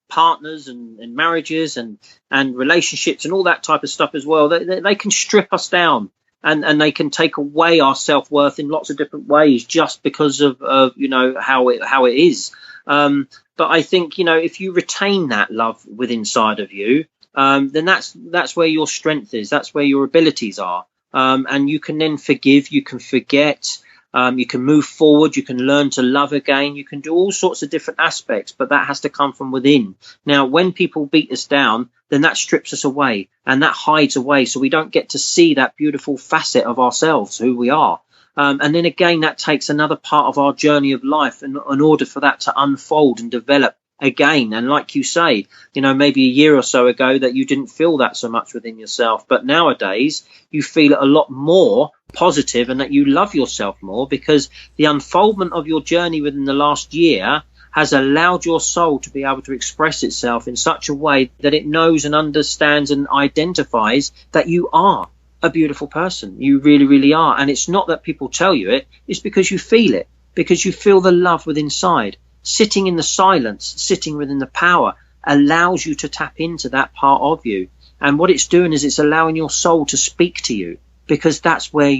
partners and marriages and relationships and all that type of stuff as well, they can strip us down and they can take away our self-worth in lots of different ways just because of how it is. But I think, if you retain that love within inside of you, then that's where your strength is. That's where your abilities are. And you can then forgive, you can forget. You can move forward, you can learn to love again, you can do all sorts of different aspects, but that has to come from within. Now, when people beat us down, then that strips us away and that hides away, so we don't get to see that beautiful facet of ourselves, who we are. And then again, that takes another part of our journey of life in order for that to unfold and develop again. And like you say, maybe a year or so ago that you didn't feel that so much within yourself, but nowadays you feel it a lot more positive and that you love yourself more, because the unfoldment of your journey within the last year has allowed your soul to be able to express itself in such a way that it knows and understands and identifies that you are a beautiful person. You really, really are. And it's not that people tell you it's because you feel it, because you feel the love within inside. Sitting in the silence, sitting within the power, allows you to tap into that part of you. And what it's doing is it's allowing your soul to speak to you, because that's where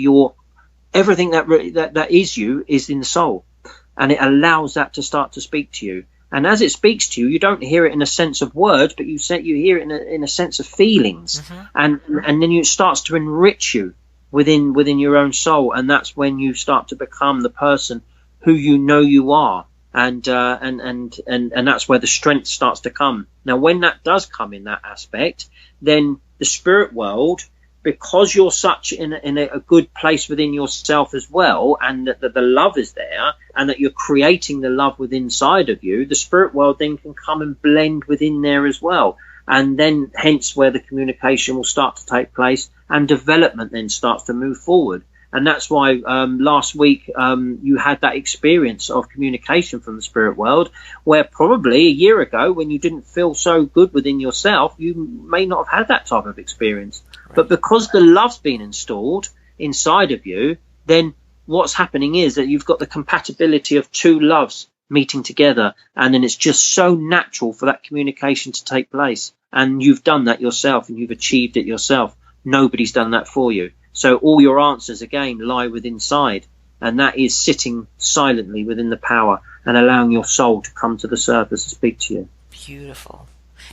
everything that is you is in the soul, and it allows that to start to speak to you. And as it speaks to you, you don't hear it in a sense of words, but you hear it in a sense of feelings, and then it starts to enrich you within your own soul, and that's when you start to become the person who you are. And that's where the strength starts to come. Now, when that does come in that aspect, then the spirit world, because you're such in a good place within yourself as well, and that the love is there, and that you're creating the love within inside of you, the spirit world then can come and blend within there as well. And then hence where the communication will start to take place, and development then starts to move forward. And that's why last week you had that experience of communication from the spirit world, where probably a year ago, when you didn't feel so good within yourself, you may not have had that type of experience. Right. But because the love's been installed inside of you, then what's happening is that you've got the compatibility of two loves meeting together, and then it's just so natural for that communication to take place. And you've done that yourself, and you've achieved it yourself. Nobody's done that for you. So all your answers, again, lie within inside, and that is sitting silently within the power and allowing your soul to come to the surface and speak to you. Beautiful.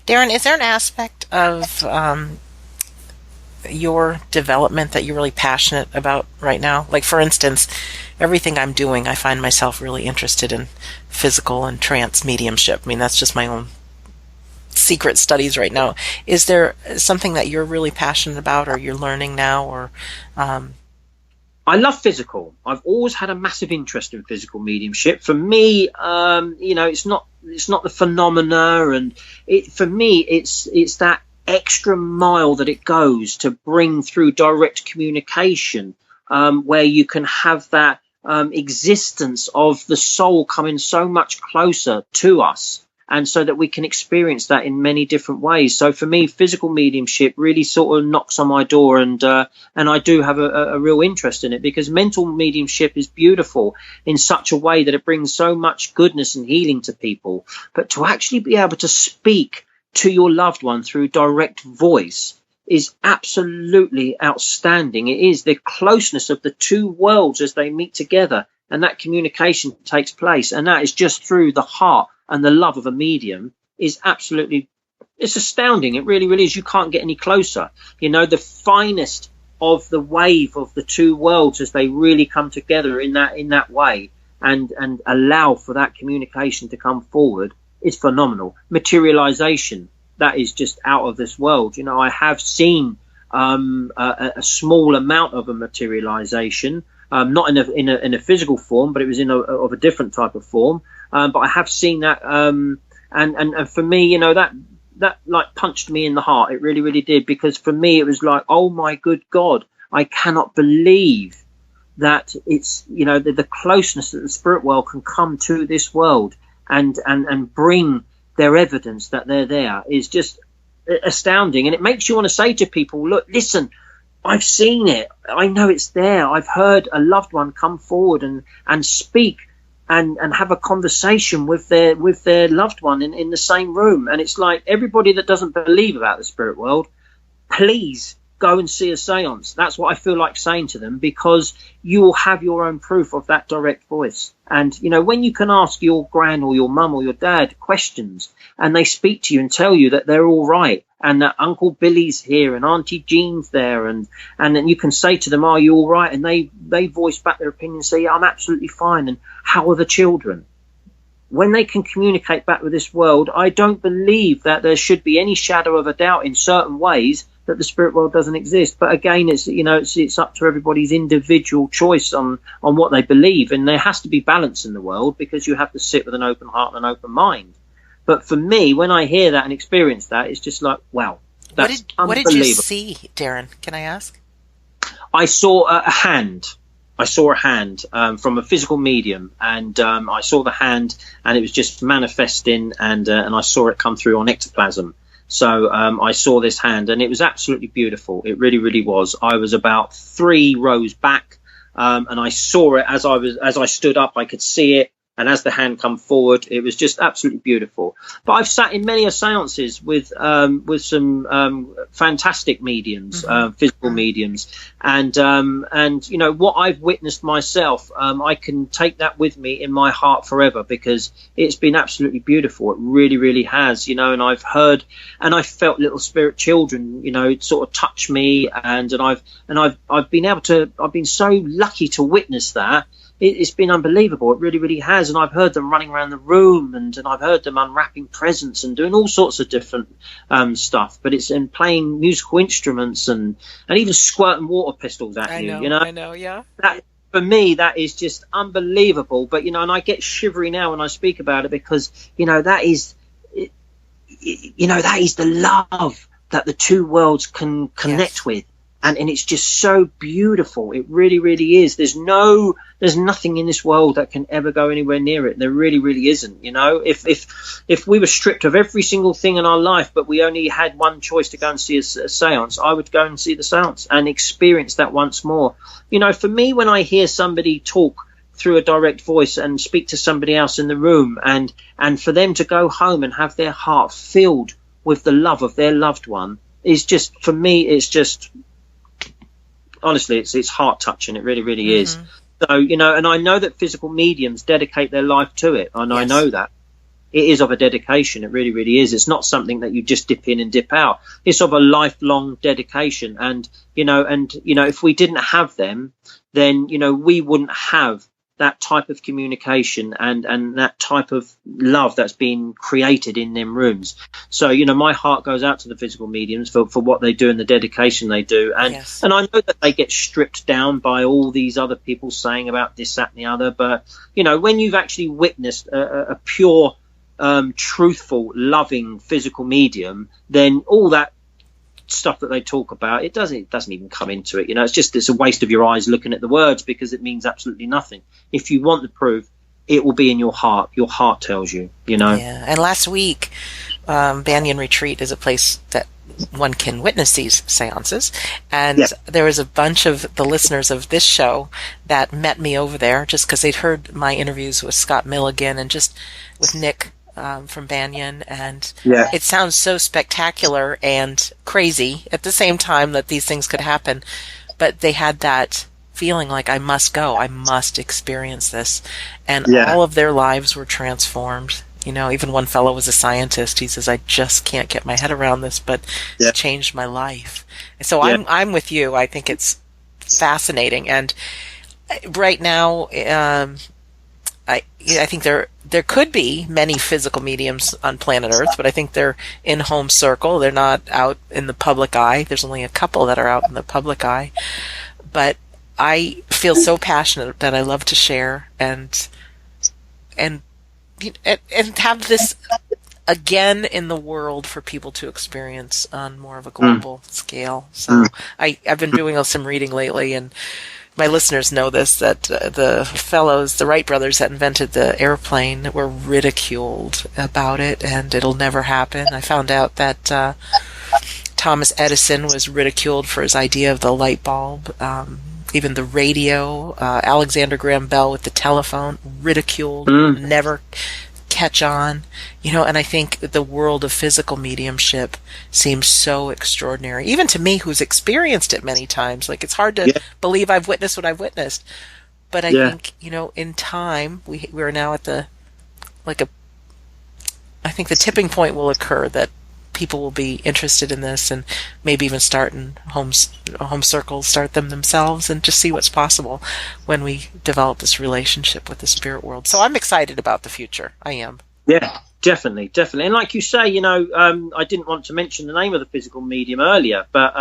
Darren, is there an aspect of your development that you're really passionate about right now? Like, for instance, everything I'm doing, I find myself really interested in physical and trance mediumship. I mean, that's just my own secret studies right now. Is there something that you're really passionate about, or you're learning now, or I love physical. I've always had a massive interest in physical mediumship. For me, it's not the phenomena, and for me, it's that extra mile that it goes to bring through direct communication, where you can have that existence of the soul coming so much closer to us, and so that we can experience that in many different ways. So for me, physical mediumship really sort of knocks on my door, and I do have a real interest in it, because mental mediumship is beautiful in such a way that it brings so much goodness and healing to people. But to actually be able to speak to your loved one through direct voice is absolutely outstanding. It is the closeness of the two worlds as they meet together, and that communication takes place, and that is just through the heart and the love of a medium. Is absolutely, it's astounding. It really, really is. You can't get any closer. The finest of the wave of the two worlds as they really come together in that way, and allow for that communication to come forward, is phenomenal. Materialization, that is just out of this world. I have seen a small amount of a materialization, not in a physical form, but it was of a different type of form. But I have seen that, and for me, that like punched me in the heart. It really, really did, because for me, it was like, oh my good God, I cannot believe that it's, the closeness that the spirit world can come to this world and bring their evidence that they're there is just astounding. And it makes you want to say to people, look, listen, I've seen it. I know it's there. I've heard a loved one come forward and speak and have a conversation with their loved one in the same room. And it's like, everybody that doesn't believe about the spirit world, please go and see a seance. That's what I feel like saying to them, because you will have your own proof of that direct voice. And, when you can ask your gran or your mum or your dad questions, and they speak to you and tell you that they're all right, and that Uncle Billy's here and Auntie Jean's there, and then you can say to them, are you all right? And they voice back their opinion and say, yeah, I'm absolutely fine. And how are the children? When they can communicate back with this world, I don't believe that there should be any shadow of a doubt in certain ways that the spirit world doesn't exist. But again, it's up to everybody's individual choice on what they believe, and there has to be balance in the world, because you have to sit with an open heart and an open mind. But for me, when I hear that and experience that, it's just like, wow, that's what unbelievable. did you see, Darren? Can I ask? I saw a hand. I saw a hand from a physical medium, and I saw the hand, and it was just manifesting, and I saw it come through on ectoplasm. So I saw this hand, and it was absolutely beautiful. It really, really was. I was about 3 rows back, and I saw it as I stood up. I could see it. And as the hand come forward, it was just absolutely beautiful. But I've sat in many seances with some fantastic mediums, physical mediums, and what I've witnessed myself, I can take that with me in my heart forever, because it's been absolutely beautiful. It really, really has, and I've heard and I felt little spirit children, sort of touch me, and I've been so lucky to witness that. It's been unbelievable. It really, really has. And I've heard them running around the room, and I've heard them unwrapping presents and doing all sorts of different stuff. But it's in playing musical instruments and even squirting water pistols at you. I know, yeah. That, for me, that is just unbelievable. But and I get shivery now when I speak about it, because that is the love that the two worlds can connect with. And it's just so beautiful. It really, really is. There's nothing in this world that can ever go anywhere near it. There really, really isn't. If we were stripped of every single thing in our life, but we only had one choice to go and see a seance, I would go and see the seance and experience that once more. For me, when I hear somebody talk through a direct voice and speak to somebody else in the room, and for them to go home and have their heart filled with the love of their loved one, is just, for me, it's just, honestly, it's heart touching. It really, really is. So, and I know that physical mediums dedicate their life to it, and yes. I know that. it is of a dedication. It really, really is. It's not something that you just dip in and dip out. It's of a lifelong dedication. And if we didn't have them, then, we wouldn't have that type of communication and that type of love that's been created in them rooms. So, my heart goes out to the physical mediums for what they do and the dedication they do. And Yes. and I know that they get stripped down by all these other people saying about this, that, and the other. But, when you've actually witnessed a pure, truthful, loving physical medium, then all that stuff that they talk about, it doesn't even come into it. It's a waste of your eyes looking at the words, because it means absolutely nothing. If you want the proof, it will be in your heart. Your heart tells you. Yeah. And last week, Banyan Retreat is a place that one can witness these seances, and there was a bunch of the listeners of this show that met me over there just because they'd heard my interviews with Scott Milligan and just with Nick from Banyan, and it sounds so spectacular and crazy at the same time that these things could happen, but they had that feeling like, I must go, I must experience this, and all of their lives were transformed. Even one fellow was a scientist. He says, I just can't get my head around this, but it's changed my life. And so I'm with you. I think it's fascinating, and right now I think there could be many physical mediums on planet Earth, but I think they're in home circle. They're not out in the public eye. There's only a couple that are out in the public eye. But I feel so passionate that I love to share and have this again in the world for people to experience on more of a global scale. So I've been doing some reading lately, and my listeners know this, that the Wright brothers that invented the airplane were ridiculed about it, and it'll never happen. I found out that Thomas Edison was ridiculed for his idea of the light bulb. Even the radio, Alexander Graham Bell with the telephone, ridiculed, never catch on. And I think the world of physical mediumship seems so extraordinary, even to me who's experienced it many times. Like, it's hard to believe I've witnessed what I've witnessed, but I think in time we're now at I think the tipping point will occur that people will be interested in this, and maybe even start in home circles, start them themselves, and just see what's possible when we develop this relationship with the spirit world. So I'm excited about the future. I am. Yeah, definitely. And like you say, I didn't want to mention the name of the physical medium earlier, but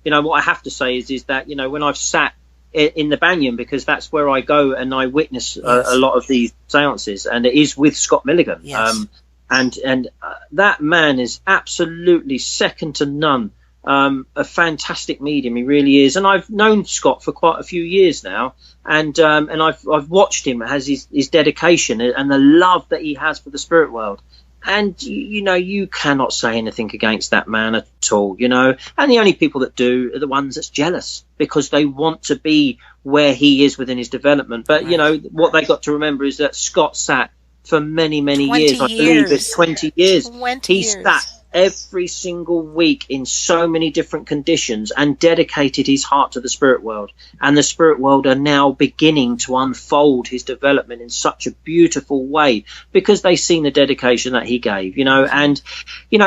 what I have to say is that when I've sat in the Banyan, because that's where I go and I witness a lot of these seances, and it is with Scott Milligan. Yes. And that man is absolutely second to none. A fantastic medium, he really is. And I've known Scott for quite a few years now, and I've watched him as his dedication and the love that he has for the spirit world. And you cannot say anything against that man at all. And the only people that do are the ones that's jealous, because they want to be where he is within his development. But what they got to remember is that Scott sat for many, many years. I believe it's 20 years. He sat every single week in so many different conditions and dedicated his heart to the spirit world. And the spirit world are now beginning to unfold his development in such a beautiful way, because they've seen the dedication that he gave, and,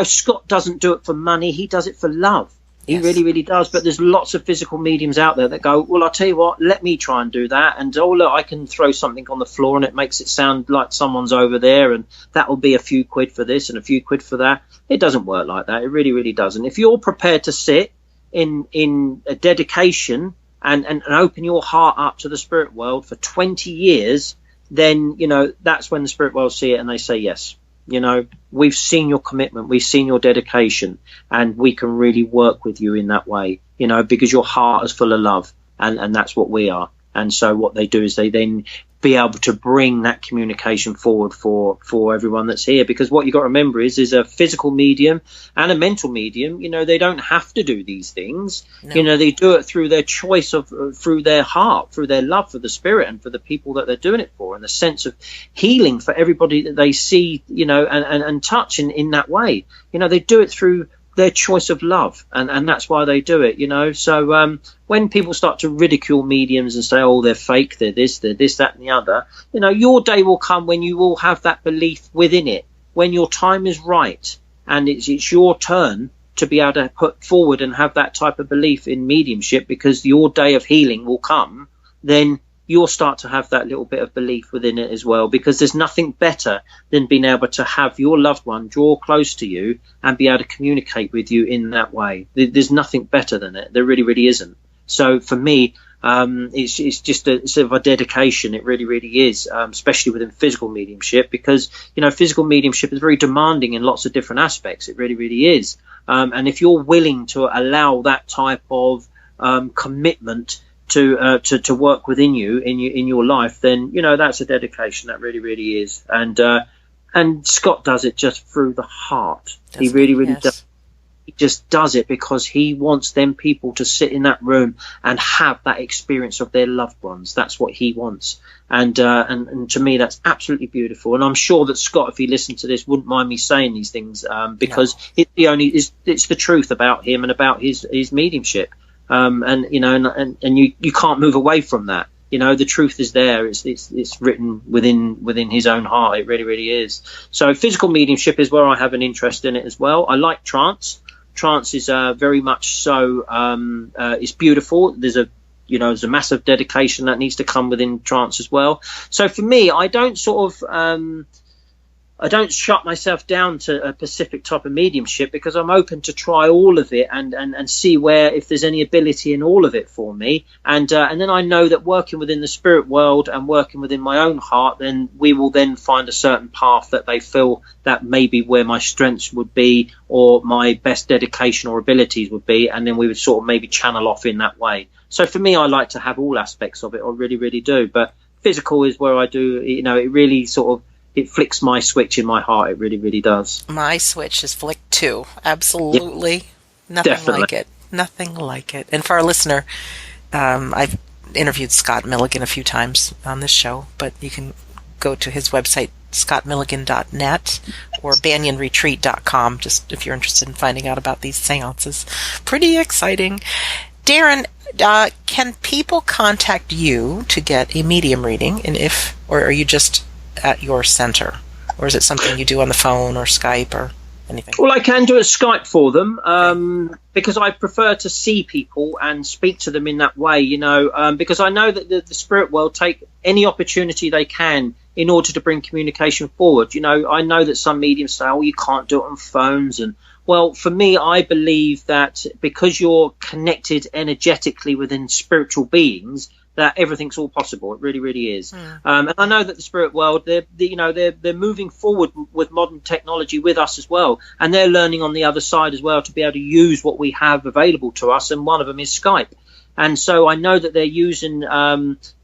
Scott doesn't do it for money. He does it for love. He really, really does. But there's lots of physical mediums out there that go, well, I'll tell you what, let me try and do that. And, oh, look, I can throw something on the floor and it makes it sound like someone's over there, and that will be a few quid for this and a few quid for that. It doesn't work like that. It really, really doesn't. If you're prepared to sit in a dedication and open your heart up to the spirit world for 20 years, then, that's when the spirit world see it and they say yes. We've seen your commitment, we've seen your dedication, and we can really work with you in that way, because your heart is full of love, and that's what we are. And so what they do is they then be able to bring that communication forward for everyone that's here, because what you got to remember is a physical medium and a mental medium, they don't have to do these things. No. They do it through their choice through their heart, through their love for the spirit and for the people that they're doing it for, and the sense of healing for everybody that they see, and touch in that way. They do it through their choice of love, and that's why they do it. So when people start to ridicule mediums and say, oh, they're fake, they're this, that, and the other, your day will come when you will have that belief within it, when your time is right and it's your turn to be able to put forward and have that type of belief in mediumship, because your day of healing will come, then you'll start to have that little bit of belief within it as well, because there's nothing better than being able to have your loved one draw close to you and be able to communicate with you in that way. There's nothing better than it. There really, really isn't. So for me, it's just a sort of a dedication. It really, really is, especially within physical mediumship, because, you know, physical mediumship is very demanding in lots of different aspects. It really, really is. And if you're willing to allow that type of commitment to work within you in your life, then, you know, that's a dedication. That really, really is. And Scott does it just through the heart. He really, really does. He just does it because he wants them people to sit in that room and have that experience of their loved ones. That's what he wants. And to me, that's absolutely beautiful. And I'm sure that Scott, if he listened to this, wouldn't mind me saying these things, because it's the truth about him and about his mediumship. And you know, and you can't move away from that. You know, the truth is there. It's written within his own heart. It really, really is. So physical mediumship is where I have an interest in it as well. I like trance. Trance is very much so. It's beautiful. There's a massive dedication that needs to come within trance as well. So for me, I don't shut myself down to a specific type of mediumship, because I'm open to try all of it and see if there's any ability in all of it for me. And then I know that working within the spirit world and working within my own heart, then we will then find a certain path that they feel that maybe where my strengths would be or my best dedication or abilities would be. And then we would sort of maybe channel off in that way. So for me, I like to have all aspects of it. I really, really do. But physical is where I do, you know, it really sort of, it flicks my switch in my heart. It really, really does. My switch is flicked too. Absolutely. Yeah, nothing definitely. Like it. Nothing like it. And for our listener, I've interviewed Scott Milligan a few times on this show, but you can go to his website, scottmilligan.net or banyanretreat.com, just if you're interested in finding out about these seances. Pretty exciting. Darren, can people contact you to get a medium reading? Or are you just at your center, or is it something you do on the phone or Skype or anything? Well, I can do a Skype for them, because I prefer to see people and speak to them in that way, you know, because I know that the spirit world take any opportunity they can in order to bring communication forward. You know, I know that some mediums say, oh, you can't do it on phones. And well, for me, I believe that because you're connected energetically within spiritual beings, that everything's all possible. It really, really is. And I know that the spirit world, they're moving forward with modern technology with us as well, and they're learning on the other side as well to be able to use what we have available to us. And one of them is Skype. And so I know that they're using,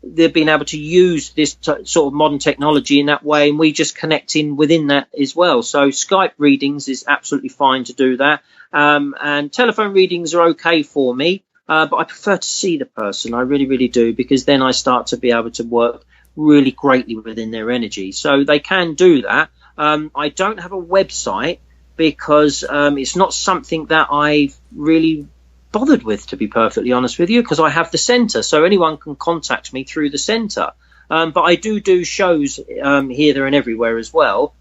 they've been able to use this sort of modern technology in that way, and we just connect in within that as well. So Skype readings is absolutely fine to do that. And telephone readings are okay for me. But I prefer to see the person. I really, really do, because then I start to be able to work really greatly within their energy. So they can do that. I don't have a website because it's not something that I've really bothered with, to be perfectly honest with you, because I have the centre. So anyone can contact me through the centre. But I do shows here, there and everywhere as well.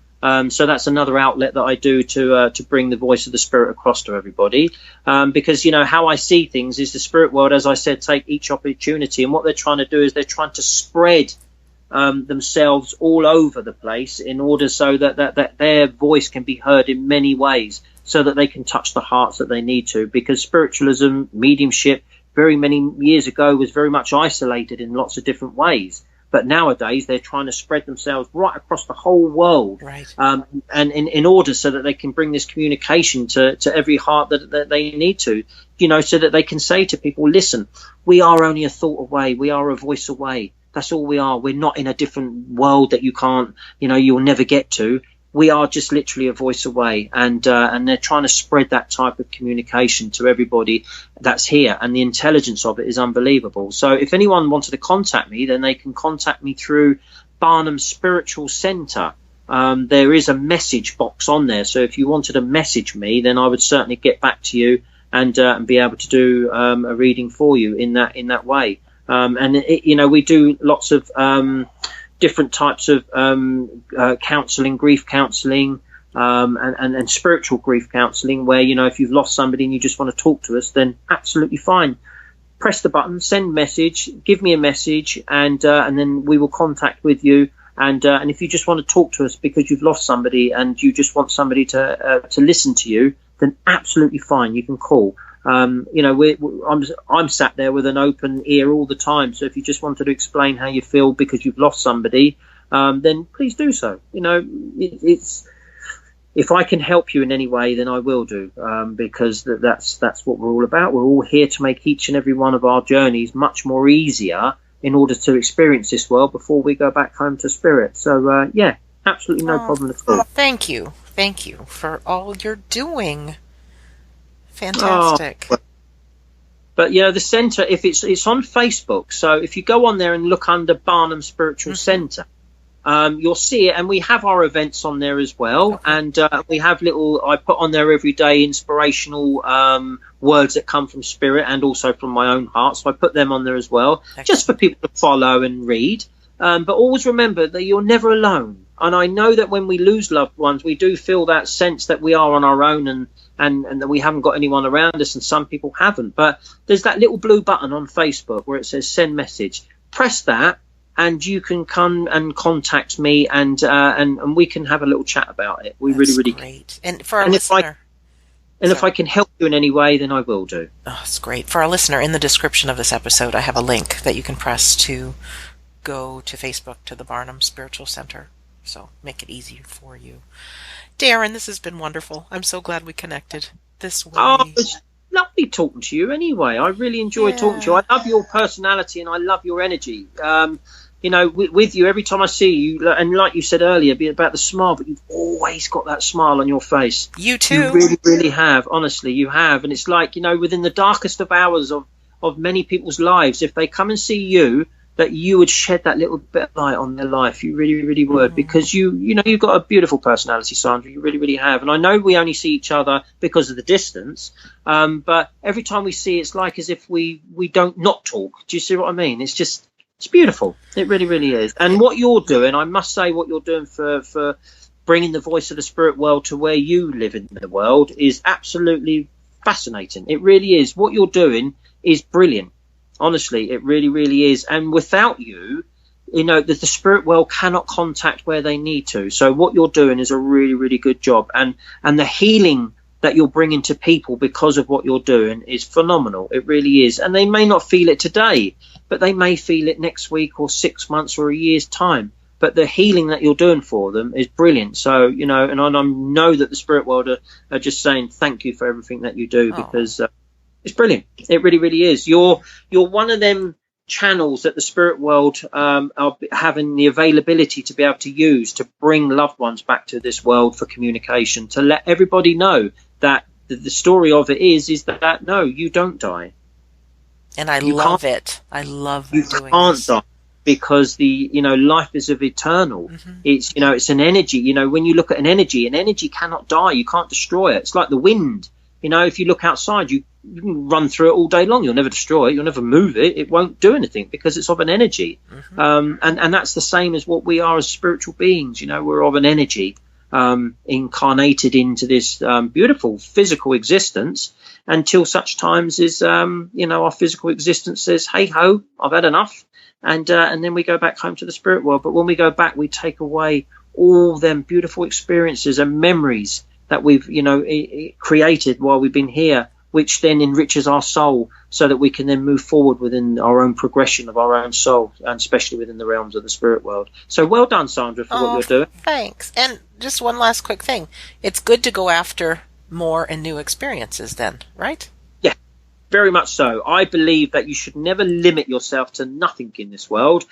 So that's another outlet that I do to bring the voice of the spirit across to everybody. Because, you know, how I see things is the spirit world, as I said, take each opportunity. And what they're trying to do is they're trying to spread themselves all over the place in order so that their voice can be heard in many ways, so that they can touch the hearts that they need to. Because spiritualism, mediumship, very many years ago was very much isolated in lots of different ways. But nowadays, they're trying to spread themselves right across the whole world. Right. And in order so that they can bring this communication to every heart that they need to, you know, so that they can say to people, listen, we are only a thought away. We are a voice away. That's all we are. We're not in a different world that you can't, you know, you'll never get to. We are just literally a voice away, and they're trying to spread that type of communication to everybody that's here, and the intelligence of it is unbelievable. So if anyone wanted to contact me, then they can contact me through Barnum Spiritual Centre. There is a message box on there, so if you wanted to message me, then I would certainly get back to you and be able to do a reading for you in that way. You know, we do lots of different types of counselling, grief counselling, and spiritual grief counselling, where, you know, if you've lost somebody and you just want to talk to us, then absolutely fine. Press the button, send message, give me a message, and then we will contact with you. And if you just want to talk to us because you've lost somebody and you just want somebody to listen to you, then absolutely fine. You can call. You know, I'm sat there with an open ear all the time. So if you just wanted to explain how you feel because you've lost somebody, then please do so. You know, it's if I can help you in any way, then I will do, because that's what we're all about. We're all here to make each and every one of our journeys much more easier in order to experience this world before we go back home to spirit. So, yeah, absolutely no problem at all. Thank you. Thank you for all you're doing. Fantastic. But, you know, the centre, if it's on Facebook, so if you go on there and look under Barnum Spiritual Centre, you'll see it, and we have our events on there as well. Okay. And we have I put on there every day inspirational words that come from spirit and also from my own heart. So I put them on there as well, just for people to follow and read. But always remember that you're never alone. And I know that when we lose loved ones, we do feel that sense that we are on our own and that we haven't got anyone around us, and some people haven't. But there's that little blue button on Facebook where it says send message. Press that, and you can come and contact me, and we can have a little chat about it. That's really great. And for our listener, if I can help you in any way, then I will do. Oh, that's great. For our listener, in the description of this episode, I have a link that you can press to go to Facebook to the Barnum Spiritual Center. So make it easier for you. Darren, this has been wonderful. I'm so glad we connected this way. Oh, it's lovely talking to you anyway. I really enjoy talking to you. I love your personality and I love your energy. You know, with you, every time I see you, and like you said earlier, be about the smile, but you've always got that smile on your face. You too. You really, really have. Honestly, you have. And it's like, you know, within the darkest of hours of many people's lives, if they come and see you, that you would shed that little bit of light on their life. You really, really would, because you know, you've got a beautiful personality, Sandra. You really, really have. And I know we only see each other because of the distance, but every time we see, it's like as if we don't not talk. Do you see what I mean? It's beautiful. It really, really is. And what you're doing, I must say, what you're doing for bringing the voice of the spirit world to where you live in the world is absolutely fascinating. It really is. What you're doing is brilliant. Honestly, it really, really is. And without you, you know, the spirit world cannot contact where they need to. So what you're doing is a really, really good job. And the healing that you're bringing to people because of what you're doing is phenomenal. It really is. And they may not feel it today, but they may feel it next week or 6 months or a year's time. But the healing that you're doing for them is brilliant. So, you know, and I know that the spirit world are just saying thank you for everything that you do, because it's brilliant. It really, really is. You're one of them channels that the spirit world are having the availability to be able to use to bring loved ones back to this world for communication, to let everybody know that the story of it is that no, you don't die. And I love it. I love doing this. You can't die, because life is of eternal. It's, you know, it's an energy. You know, when you look at an energy cannot die. You can't destroy it. It's like the wind. You know, if you look outside, you can run through it all day long. You'll never destroy it. You'll never move it. It won't do anything because it's of an energy. And that's the same as what we are as spiritual beings. You know, we're of an energy, incarnated into this beautiful physical existence until such times as, our physical existence says, hey ho, I've had enough. And then we go back home to the spirit world. But when we go back, we take away all them beautiful experiences and memories that we've, created while we've been here, which then enriches our soul so that we can then move forward within our own progression of our own soul, and especially within the realms of the spirit world. So well done, Sandra, for what you're doing. Thanks. And just one last quick thing. It's good to go after more and new experiences then, right? Yeah, very much so. I believe that you should never limit yourself to nothing in this world,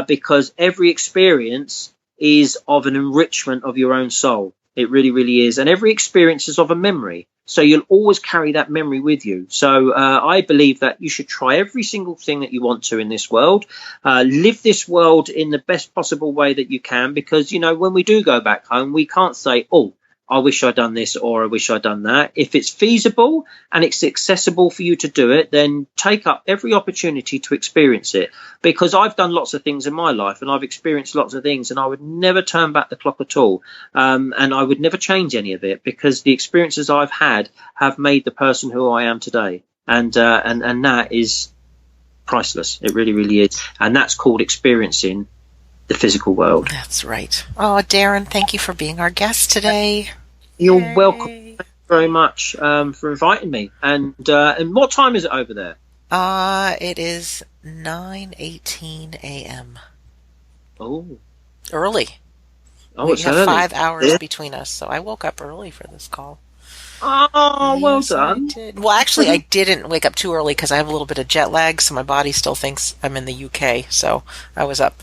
because every experience is of an enrichment of your own soul. It really, really is. And every experience is of a memory. So you'll always carry that memory with you. So I believe that you should try every single thing that you want to in this world. Live this world in the best possible way that you can, because, when we do go back home, we can't say, oh, I wish I'd done this or I wish I'd done that. If it's feasible and it's accessible for you to do it, then take up every opportunity to experience it. Because I've done lots of things in my life and I've experienced lots of things, and I would never turn back the clock at all. And I would never change any of it, because the experiences I've had have made the person who I am today. And that is priceless. It really, really is. And that's called experiencing the physical world. That's right. Oh, Darren, thank you for being our guest today. You're welcome. Thank you very much for inviting me. And what time is it over there? It is 9:18 a.m. Oh, early. We have early. 5 hours between us, so I woke up early for this call. Oh, well done. I did. Well, actually, I didn't wake up too early because I have a little bit of jet lag, so my body still thinks I'm in the UK. So I was up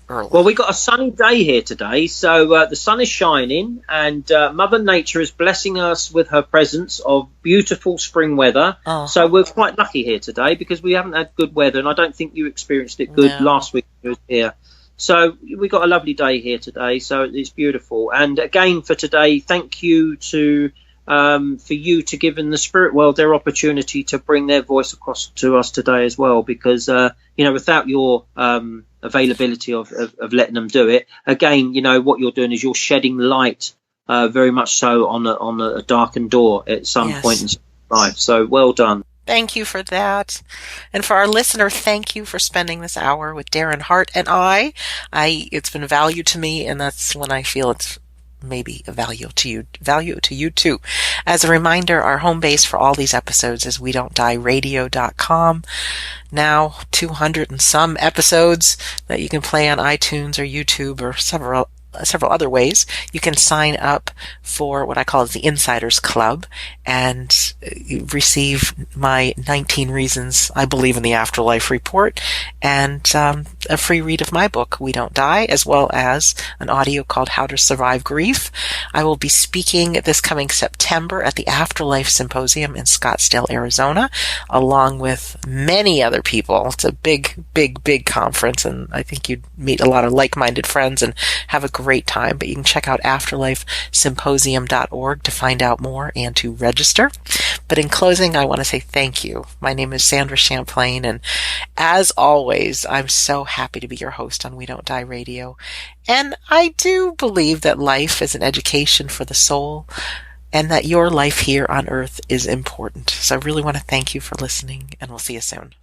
early. Well, we got a sunny day here today, so the sun is shining, and Mother Nature is blessing us with her presence of beautiful spring weather. So we're quite lucky here today, because we haven't had good weather, and I don't think you experienced it good last week when you was here. So we got a lovely day here today, so it's beautiful. And again, for today, thank you to for you to giving the spirit world their opportunity to bring their voice across to us today as well, because without your availability of letting them do it, again, what you're doing is you're shedding light very much so on a darkened door at some point in life. So well done. Thank you for that. And for our listener, thank you for spending this hour with Darren Hart and I. It's been value to me, and that's when I feel it's maybe a value to you too. As a reminder, our home base for all these episodes is WeDon'tDieRadio.com. Now 200 and some episodes that you can play on iTunes or YouTube or several other ways. You can sign up for what I call the Insiders Club and receive my 19 Reasons I Believe in the Afterlife report, and a free read of my book, We Don't Die, as well as an audio called How to Survive Grief. I will be speaking this coming September at the Afterlife Symposium in Scottsdale, Arizona, along with many other people. It's a big, big, big conference, and I think you'd meet a lot of like-minded friends and have a great time. But you can check out afterlifesymposium.org to find out more and to register. But in closing, I want to say thank you. My name is Sandra Champlain, and as always, I'm so happy to be your host on We Don't Die Radio. And I do believe that life is an education for the soul, and that your life here on earth is important. So I really want to thank you for listening, and we'll see you soon.